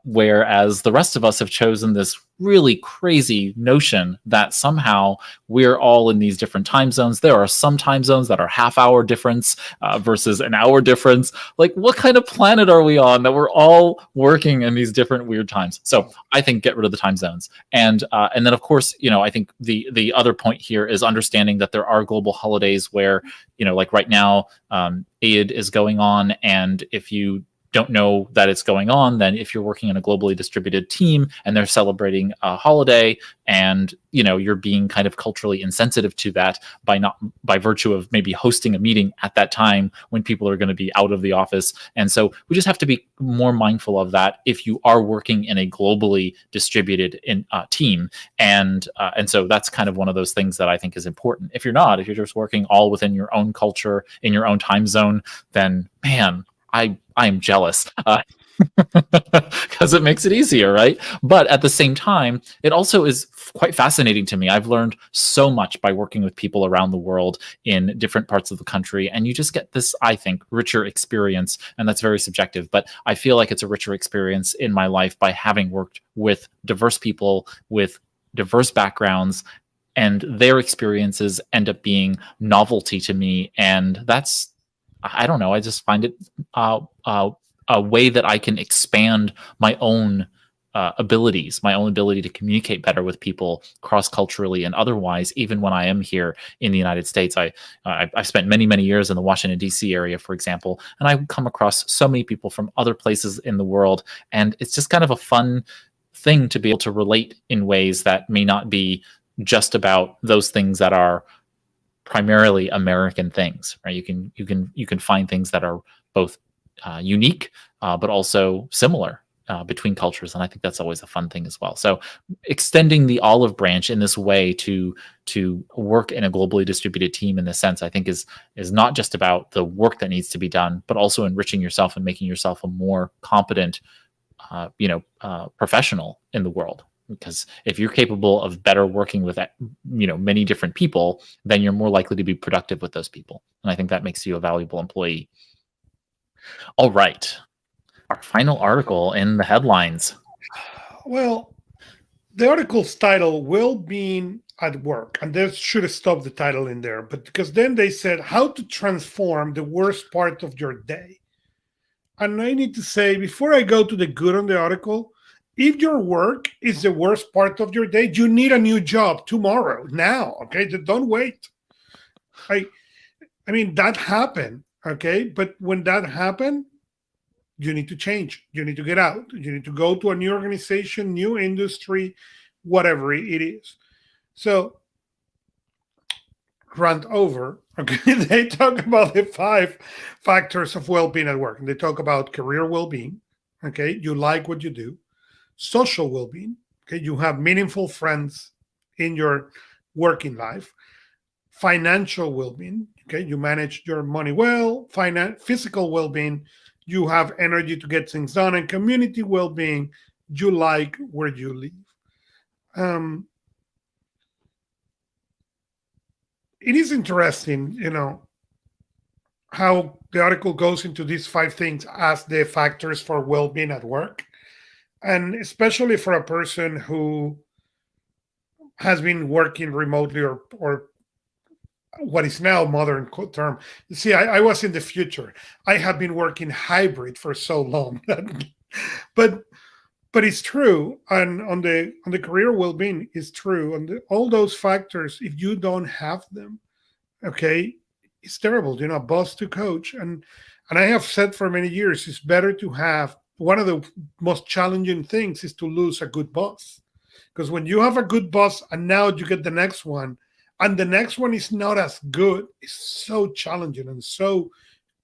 Whereas the rest of us have chosen this really crazy notion that somehow we're all in these different time zones. There are some time zones that are half-hour difference versus an hour difference. Like, what kind of planet are we on that we're all working in these different weird times? So I think get rid of the time zones. And then, of course, I think the other point here is understanding that there are global holidays where, like right now, Eid is going on, and if you don't know that it's going on, then if you're working in a globally distributed team and they're celebrating a holiday and you're being kind of culturally insensitive to that by virtue of maybe hosting a meeting at that time when people are going to be out of the office. And so we just have to be more mindful of that if you are working in a globally distributed team. And so that's kind of one of those things that I think is important. If you're just working all within your own culture, in your own time zone, then man, I am jealous because it makes it easier, right? But at the same time, it also is quite fascinating to me. I've learned so much by working with people around the world in different parts of the country, and you just get this, I think, richer experience, and that's very subjective, but I feel like it's a richer experience in my life by having worked with diverse people with diverse backgrounds, and their experiences end up being novelty to me, and that's, I don't know, I just find it a way that I can expand my own abilities, my own ability to communicate better with people cross-culturally and otherwise, even when I am here in the United States. I've spent many, many years in the Washington, D.C. area, for example, and I come across so many people from other places in the world, and it's just kind of a fun thing to be able to relate in ways that may not be just about those things that are primarily American things, right? You can find things that are both unique, but also similar between cultures, and I think that's always a fun thing as well. So extending the olive branch in this way to work in a globally distributed team in this sense, I think is not just about the work that needs to be done, but also enriching yourself and making yourself a more competent professional in the world. Because if you're capable of better working with many different people, then you're more likely to be productive with those people, and I think that makes you a valuable employee. All right, our final article in the headlines. Well, the article's title, Well-Being at Work, and they should have stopped the title in there, but because then they said how to transform the worst part of your day. And I need to say, before I go to the good on the article, if your work is the worst part of your day, you need a new job tomorrow, now, okay? Don't wait. I mean, that happened, okay? But when that happened, you need to change. You need to get out. You need to go to a new organization, new industry, whatever it is. So, rant over. Okay, they talk about the 5 factors of well-being at work. And they talk about career well-being. Okay, you like what you do. Social well-being. Okay, you have meaningful friends in your working life. Financial well-being. Okay, you manage your money well. Physical well-being. You have energy to get things done. And community well-being. You like where you live. It is interesting, how the article goes into these 5 things as the factors for well-being at work. And especially for a person who has been working remotely or what is now a modern term. See, I was in the future. I have been working hybrid for so long. but it's true. And on the career well-being, it's true. And all those factors, if you don't have them, okay, it's terrible. A boss to coach. And I have said for many years, it's better to have, one of the most challenging things is to lose a good boss. Because when you have a good boss and now you get the next one, and the next one is not as good, it's so challenging and so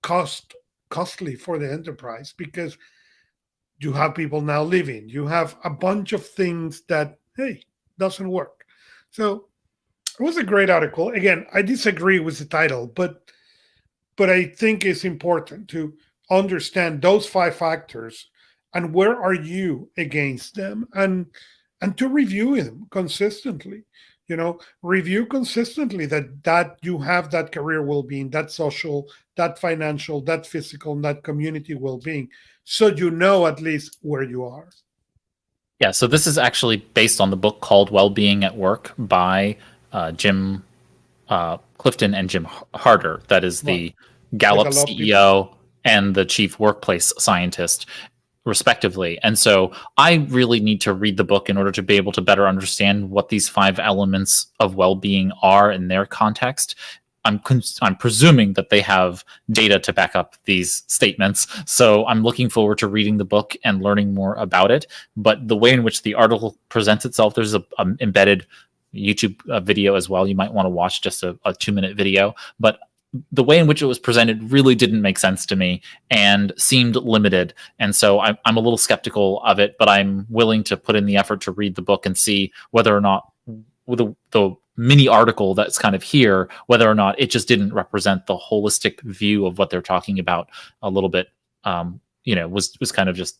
costly for the enterprise, because you have people now leaving. You have a bunch of things that, hey, doesn't work. So it was a great article. Again, I disagree with the title, but I think it's important to understand those 5 factors and where are you against them, and to review them consistently. Review consistently that you have that career well-being, that social, that financial, that physical, and that community well-being, so you know at least where you are. Yeah, so this is actually based on the book called Well-Being at Work by Jim Clifton and Jim Harder. That is the Gallup CEO and the chief workplace scientist, respectively. And so I really need to read the book in order to be able to better understand what these 5 elements of well-being are in their context. I'm presuming that they have data to back up these statements. So I'm looking forward to reading the book and learning more about it. But the way in which the article presents itself, there's a embedded YouTube video as well. You might want to watch just a 2-minute video. But the way in which it was presented really didn't make sense to me and seemed limited. And so I'm a little skeptical of it, but I'm willing to put in the effort to read the book and see whether or not the mini article that's kind of here, whether or not it just didn't represent the holistic view of what they're talking about a little bit, was kind of just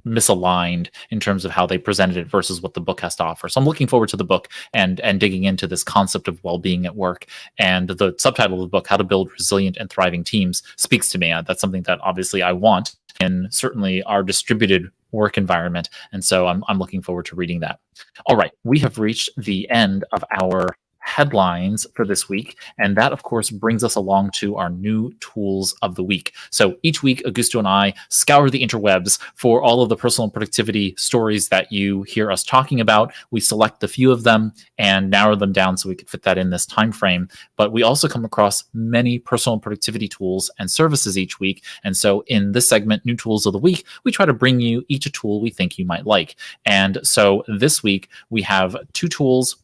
misaligned in terms of how they presented it versus what the book has to offer. So I'm looking forward to the book and digging into this concept of well-being at work. And the subtitle of the book, How to Build Resilient and Thriving Teams, speaks to me. That's something that obviously I want in certainly our distributed work environment. And so I'm looking forward to reading that. All right, we have reached the end of our headlines for this week. And that, of course, brings us along to our new tools of the week. So each week, Augusto and I scour the interwebs for all of the personal productivity stories that you hear us talking about. We select a few of them and narrow them down so we could fit that in this time frame. But we also come across many personal productivity tools and services each week. And so in this segment, New Tools of the Week, we try to bring you each a tool we think you might like. And so this week, we have 2 tools.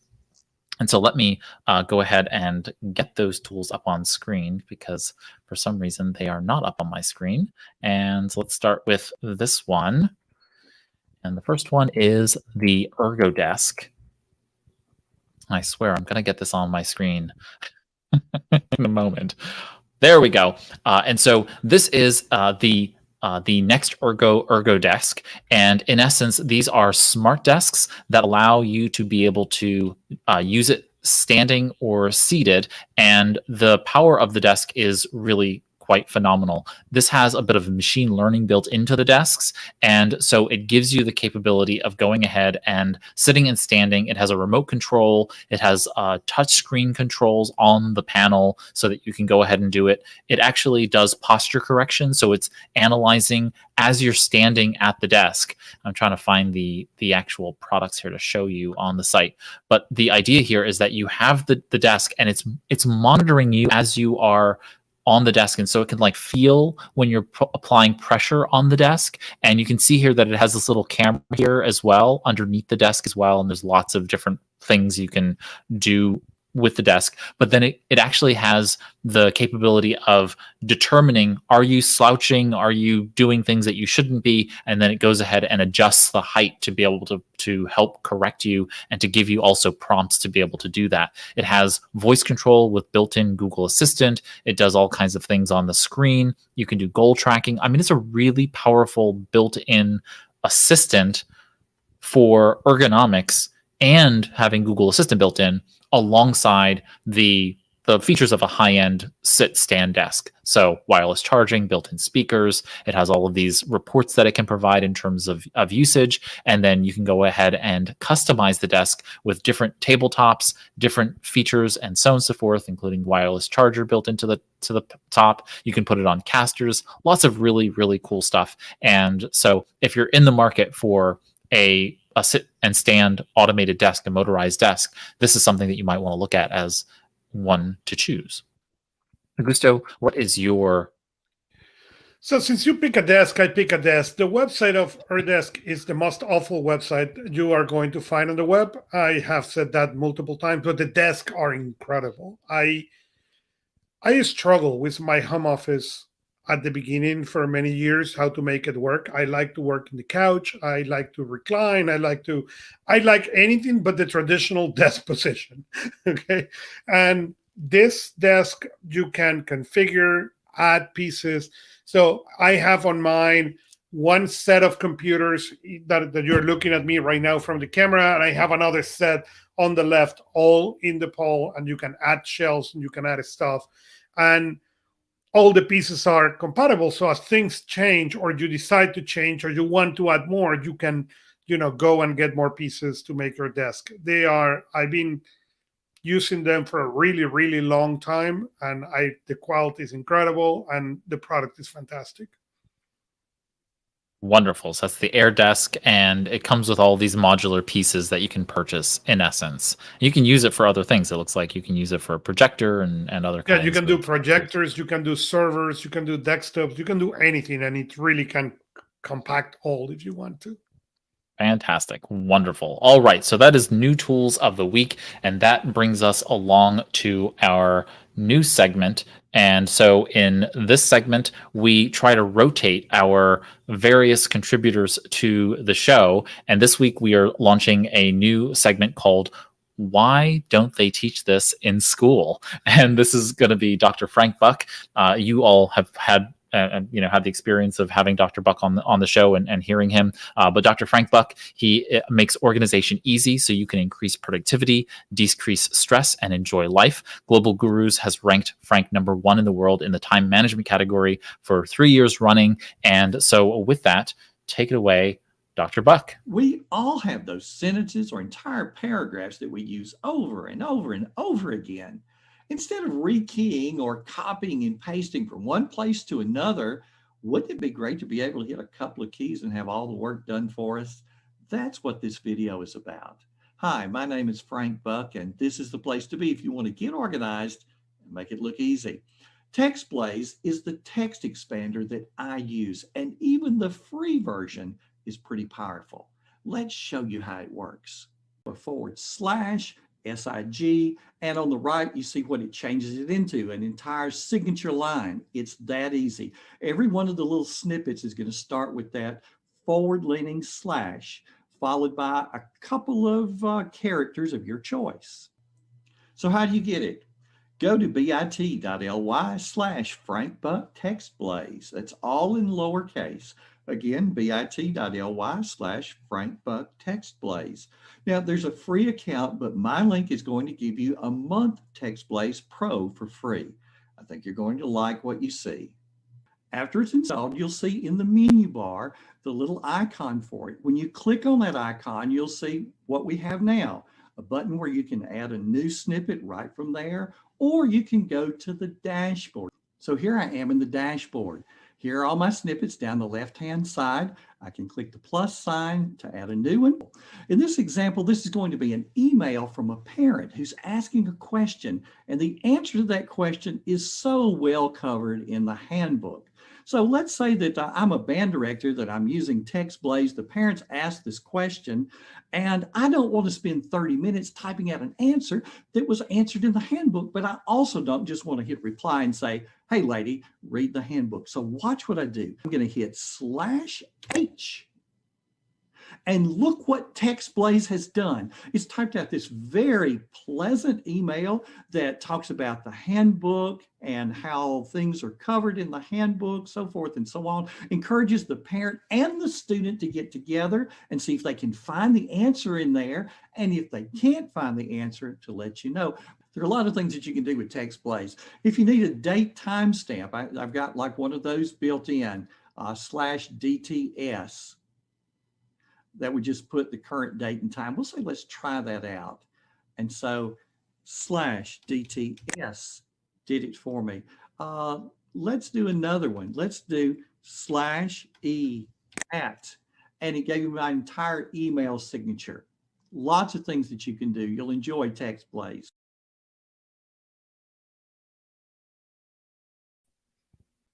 And so let me go ahead and get those tools up on screen, because for some reason they are not up on my screen. And so let's start with this one. And the first one is the Ergodesk. I swear I'm going to get this on my screen in a moment. There we go. And so this is the next Ergodesk, and in essence, these are smart desks that allow you to be able to use it standing or seated. And the power of the desk is really quite phenomenal. This has a bit of machine learning built into the desks, and so it gives you the capability of going ahead and sitting and standing. It has a remote control. It has touch screen controls on the panel so that you can go ahead and do it. It actually does posture correction, so it's analyzing as you're standing at the desk. I'm trying to find the actual products here to show you on the site, but the idea here is that you have the desk, and it's monitoring you as you are on the desk, and so it can like feel when you're applying pressure on the desk. And you can see here that it has this little camera here as well underneath the desk as well, and there's lots of different things you can do with the desk. But then it actually has the capability of determining, are you slouching, are you doing things that you shouldn't be, and then it goes ahead and adjusts the height to be able to help correct you and to give you also prompts to be able to do that. It has voice control with built-in Google Assistant. It does all kinds of things on the screen. You can do goal tracking. I mean, it's a really powerful built-in assistant for ergonomics and having Google Assistant built in alongside the features of a high-end sit-stand desk. So wireless charging, built-in speakers. It has all of these reports that it can provide in terms of usage. And then you can go ahead and customize the desk with different tabletops, different features, and so on and so forth, including wireless charger built into the top. You can put it on casters. Lots of really, really cool stuff. And so if you're in the market for a sit and stand automated desk, a motorized desk, this is something that you might want to look at as one to choose. Augusto, what is your... So since you pick a desk, I pick a desk. The website of Ergodesk is the most awful website you are going to find on the web. I have said that multiple times, but the desks are incredible. I struggle with my home office at the beginning for many years, how to make it work. I like to work in the couch. I like to recline. I like anything but the traditional desk position. Okay. And this desk, you can configure, add pieces. So I have on mine one set of computers that you're looking at me right now from the camera, and I have another set on the left, all in the pole, and you can add shelves and you can add stuff. And all the pieces are compatible. So as things change, or you decide to change, or you want to add more, you can, go and get more pieces to make your desk. I've been using them for a really, really long time, and the quality is incredible and the product is fantastic. Wonderful. So that's the Air Desk, and it comes with all these modular pieces that you can purchase in essence. You can use it for other things. It looks like you can use it for a projector and other kinds. Yeah, you can do projectors, you can do servers, you can do desktops, you can do anything, and it really can compact all if you want to. Fantastic. Wonderful. All right. So that is new tools of the week. And that brings us along to our new segment. And so in this segment, we try to rotate our various contributors to the show. And this week we are launching a new segment called Why Don't They Teach This in School? And this is going to be Dr. Frank Buck. You all have had had the experience of having Dr. Buck on the show and hearing him. But Dr. Frank Buck, he makes organization easy so you can increase productivity, decrease stress, and enjoy life. Global Gurus has ranked Frank #1 in the world in the time management category for 3 years running. And so with that, take it away, Dr. Buck. We all have those sentences or entire paragraphs that we use over and over and over again. Instead of rekeying or copying and pasting from one place to another, wouldn't it be great to be able to hit a couple of keys and have all the work done for us? That's what this video is about. Hi, my name is Frank Buck, and this is the place to be if you want to get organized and make it look easy. TextBlaze is the text expander that I use, and even the free version is pretty powerful. Let's show you how it works. /SIG, and on the right you see what it changes it into, an entire signature line. It's that easy. Every one of the little snippets is going to start with that forward-leaning slash, followed by a couple of characters of your choice. So how do you get it? Go to bit.ly/FrankBuckTextBlaze. That's all in lowercase. Again, bit.ly/FrankBuckTextBlaze. Now, there's a free account, but my link is going to give you a month TextBlaze Pro for free. I think you're going to like what you see. After it's installed, you'll see in the menu bar the little icon for it. When you click on that icon, you'll see what we have now, a button where you can add a new snippet right from there, or you can go to the dashboard. So here I am in the dashboard. Here are all my snippets down the left-hand side. I can click the plus sign to add a new one. In this example, this is going to be an email from a parent who's asking a question, and the answer to that question is so well covered in the handbook. So let's say that I'm a band director, that I'm using TextBlaze. The parents asked this question, and I don't want to spend 30 minutes typing out an answer that was answered in the handbook, but I also don't just want to hit reply and say, hey, lady, read the handbook. So watch what I do. I'm going to hit /H. And look what TextBlaze has done. It's typed out this very pleasant email that talks about the handbook and how things are covered in the handbook, so forth and so on. Encourages the parent and the student to get together and see if they can find the answer in there. And if they can't find the answer, to let you know. There are a lot of things that you can do with TextBlaze. If you need a date timestamp, I've got like one of those built in, /DTS. That would just put the current date and time. We'll say, let's try that out. And so /DTS did it for me. Let's do another one. Let's do /E at, and it gave me my entire email signature. Lots of things that you can do. You'll enjoy TextBlaze.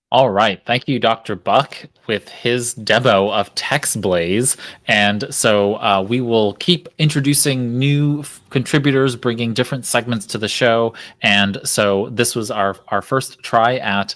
All right. Thank you, Dr. Buck, with his demo of TextBlaze. And so we will keep introducing new contributors, bringing different segments to the show. And so this was our first try at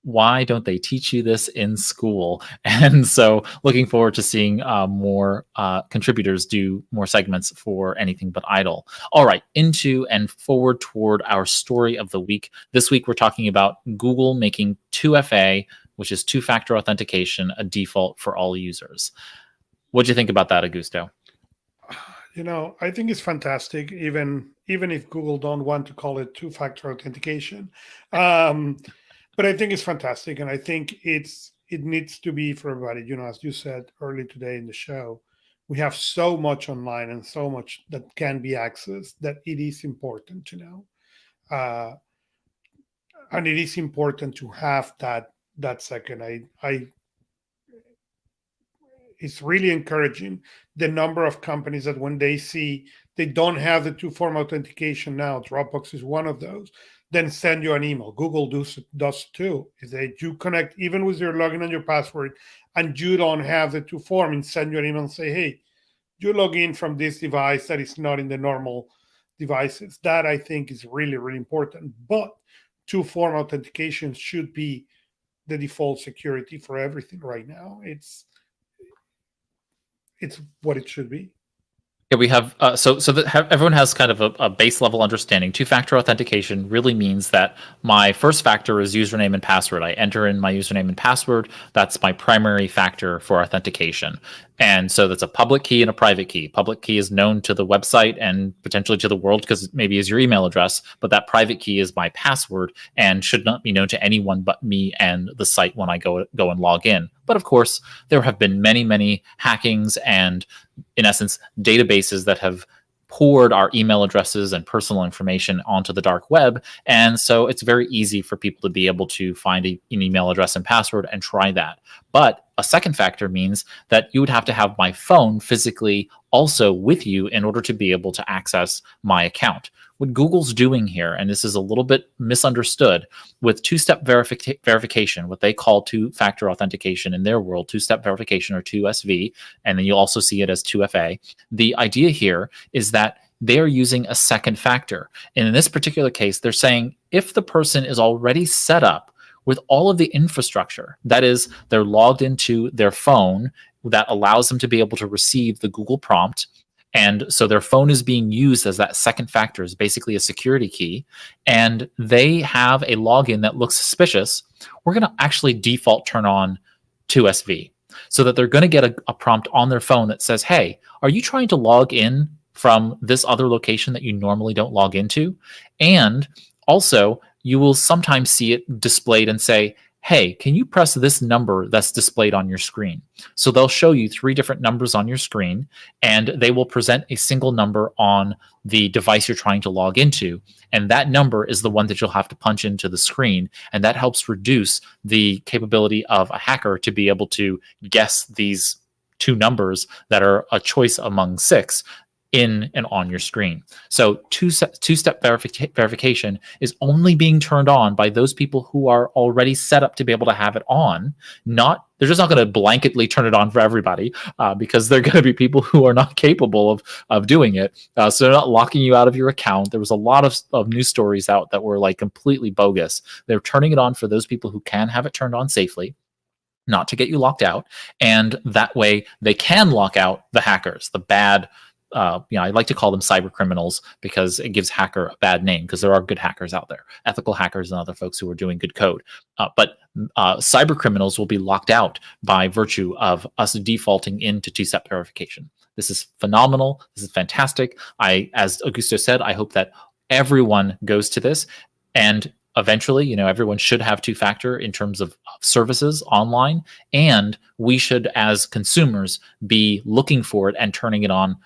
why don't they teach you this in school? And so looking forward to seeing more contributors do more segments for Anything But Idle. All right. Into and forward toward our story of the week. This week, we're talking about Google making 2FA, which is two-factor authentication, a default for all users. What do you think about that, Augusto? You know, I think it's fantastic, even if Google don't want to call it two-factor authentication. But I think it's fantastic, and I think it needs to be for everybody. You know, as you said early today in the show, we have so much online and so much that can be accessed that it is important to know. And it is important to have that second. It's really encouraging the number of companies that when they see they don't have the two-form authentication now, Dropbox is one of those, then send you an email. Google does too. Is that you connect even with your login and your password, and you don't have the two-form, and send you an email and say, hey, you log in from this device that is not in the normal devices. That I think is really, really important. But two-form authentication should be the default security for everything right now. It's what it should be. Yeah, we have so that everyone has kind of a base level understanding. Two-factor authentication really means that my first factor is username and password. I enter in my username and password. That's my primary factor for authentication. And so that's a public key and a private key. Public key is known to the website and potentially to the world because it maybe is your email address, but that private key is my password and should not be known to anyone but me and the site when I go and log in. But of course, there have been many, many hackings and, in essence, databases that have poured our email addresses and personal information onto the dark web. And so it's very easy for people to be able to find an email address and password and try that. But a second factor means that you would have to have my phone physically also with you in order to be able to access my account. What Google's doing here, and this is a little bit misunderstood, with two-step verification, what they call two-factor authentication in their world, two-step verification or 2SV, and then you'll also see it as 2FA. The idea here is that they're using a second factor. And in this particular case, they're saying if the person is already set up with all of the infrastructure, that is, they're logged into their phone that allows them to be able to receive the Google prompt. And so their phone is being used as that second factor, is basically a security key. And they have a login that looks suspicious. We're going to actually default turn on 2SV so that they're going to get a prompt on their phone that says, hey, are you trying to log in from this other location that you normally don't log into? And also, you will sometimes see it displayed and say, hey, can you press this number that's displayed on your screen? So they'll show you 3 different numbers on your screen, and they will present a single number on the device you're trying to log into. And that number is the one that you'll have to punch into the screen. And that helps reduce the capability of a hacker to be able to guess these 2 numbers that are a choice among 6 in and on your screen. So two-step verification is only being turned on by those people who are already set up to be able to have it on. They're just not going to blanketly turn it on for everybody, because they're going to be people who are not capable of doing it. So they're not locking you out of your account. There was a lot of news stories out that were like completely bogus. They're turning it on for those people who can have it turned on safely, not to get you locked out. And that way they can lock out the hackers, the bad, I like to call them cyber criminals because it gives hacker a bad name, because there are good hackers out there, ethical hackers and other folks who are doing good code. But cyber criminals will be locked out by virtue of us defaulting into 2-step verification. This is phenomenal. This is fantastic. As Augusto said, I hope that everyone goes to this, and eventually, everyone should have 2-factor in terms of services online, and we should, as consumers, be looking for it and turning it on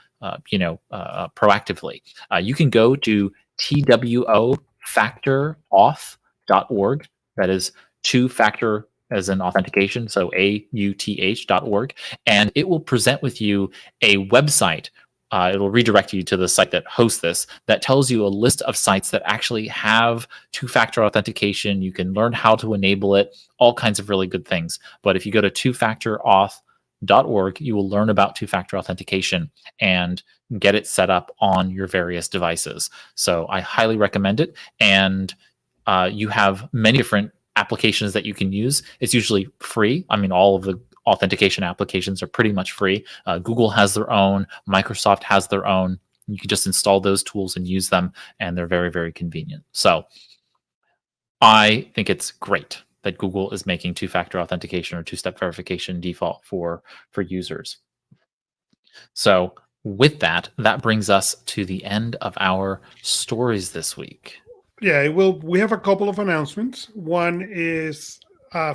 proactively. You can go to TWOfactorauth.org. That is 2-factor as in authentication, so AUTH.org, and it will present with you a website. It'll redirect you to the site that hosts this, that tells you a list of sites that actually have 2-factor authentication. You can learn how to enable it, all kinds of really good things. But if you go to 2factorauth.org, you will learn about 2-factor authentication and get it set up on your various devices. So I highly recommend it. And you have many different applications that you can use. It's usually free. I mean, all of the authentication applications are pretty much free. Google has their own, Microsoft has their own. You can just install those tools and use them, and they're very, very convenient. So I think it's great that Google is making 2-factor authentication or 2-step verification default for users. So with that brings us to the end of our stories this week. Yeah, we have a couple of announcements. One is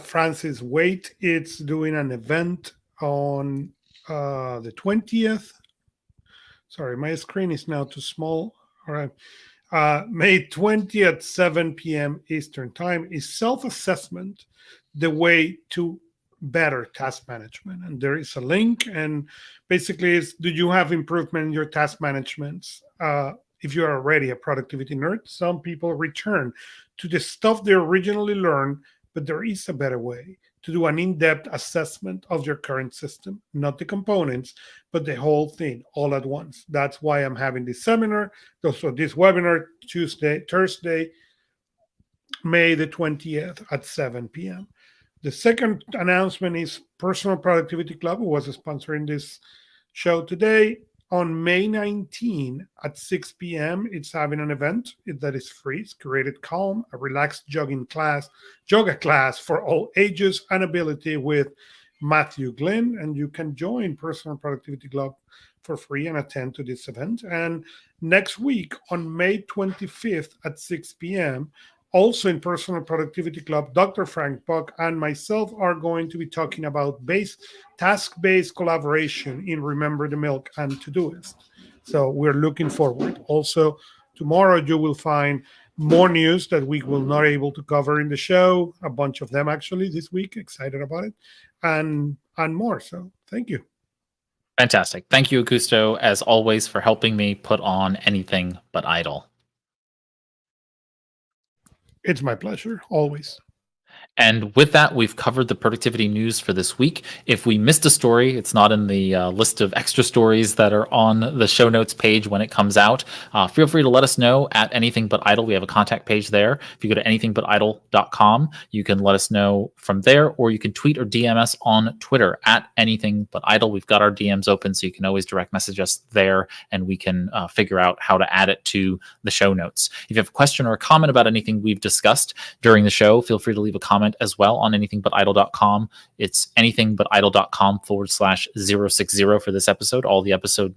Francis Waite. It's doing an event on the 20th. Sorry, my screen is now too small. All right. May 20th at 7 p.m. Eastern Time is self-assessment, the way to better task management. And there is a link, and basically it's, do you have improvement in your task management? If you're already a productivity nerd, some people return to the stuff they originally learned, but there is a better way to do an in-depth assessment of your current system, not the components, but the whole thing all at once. That's why I'm having this seminar. So this webinar, Thursday, May the 20th at 7 p.m. The second announcement is Personal Productivity Club, who was sponsoring this show today. On May 19 at 6 p.m., it's having an event that is free. It's Created Calm, a relaxed yoga class for all ages and ability with Matthew Glenn. And you can join Personal Productivity Club for free and attend to this event. And next week, on May 25th at 6 p.m., also in Personal Productivity Club, Dr. Frank Buck and myself are going to be talking about task-based collaboration in Remember the Milk and Todoist. So we're looking forward. Also, tomorrow you will find more news that we will not able to cover in the show. A bunch of them actually this week. Excited about it, and more. So thank you. Fantastic. Thank you, Augusto, as always, for helping me put on Anything But Idle. It's my pleasure, always. And with that, we've covered the productivity news for this week. If we missed a story, it's not in the list of extra stories that are on the show notes page when it comes out. Feel free to let us know at Anything But Idle. We have a contact page there. If you go to anythingbutidle.com, you can let us know from there, or you can tweet or DM us on Twitter at Anything But Idle. We've got our DMs open, so you can always direct message us there, and we can figure out how to add it to the show notes. If you have a question or a comment about anything we've discussed during the show, feel free to leave a comment as well on anythingbutidle.com. It's anythingbutidle.com/060 for this episode. All the episodes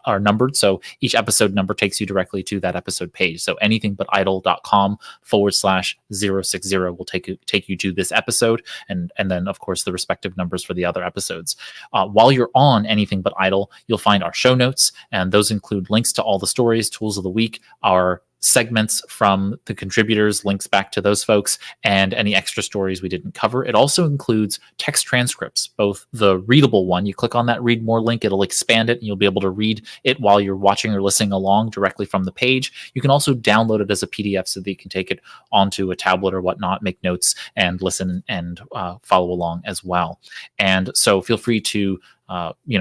are numbered, so each episode number takes you directly to that episode page. So anythingbutidle.com/060 will take you to this episode, and then of course the respective numbers for the other episodes. While you're on Anything But Idle, you'll find our show notes, and those include links to all the stories, tools of the week, our segments from the contributors, links back to those folks, and any extra stories we didn't cover. It also includes text transcripts, both the readable one. You click on that read more link, it'll expand it, and you'll be able to read it while you're watching or listening along directly from the page. You can also download it as a PDF so that you can take it onto a tablet or whatnot, make notes, and listen and follow along as well. And so feel free to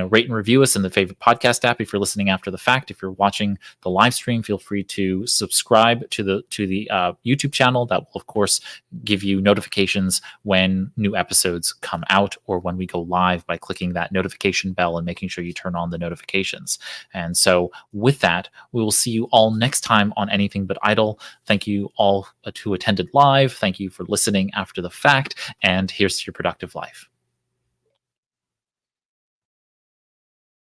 rate and review us in the favorite podcast app if you're listening after the fact. If you're watching the live stream, feel free to subscribe to the YouTube channel. That will, of course, give you notifications when new episodes come out or when we go live by clicking that notification bell and making sure you turn on the notifications. And so with that, we will see you all next time on Anything But Idle. Thank you all who attended live. Thank you for listening after the fact. And here's to your productive life.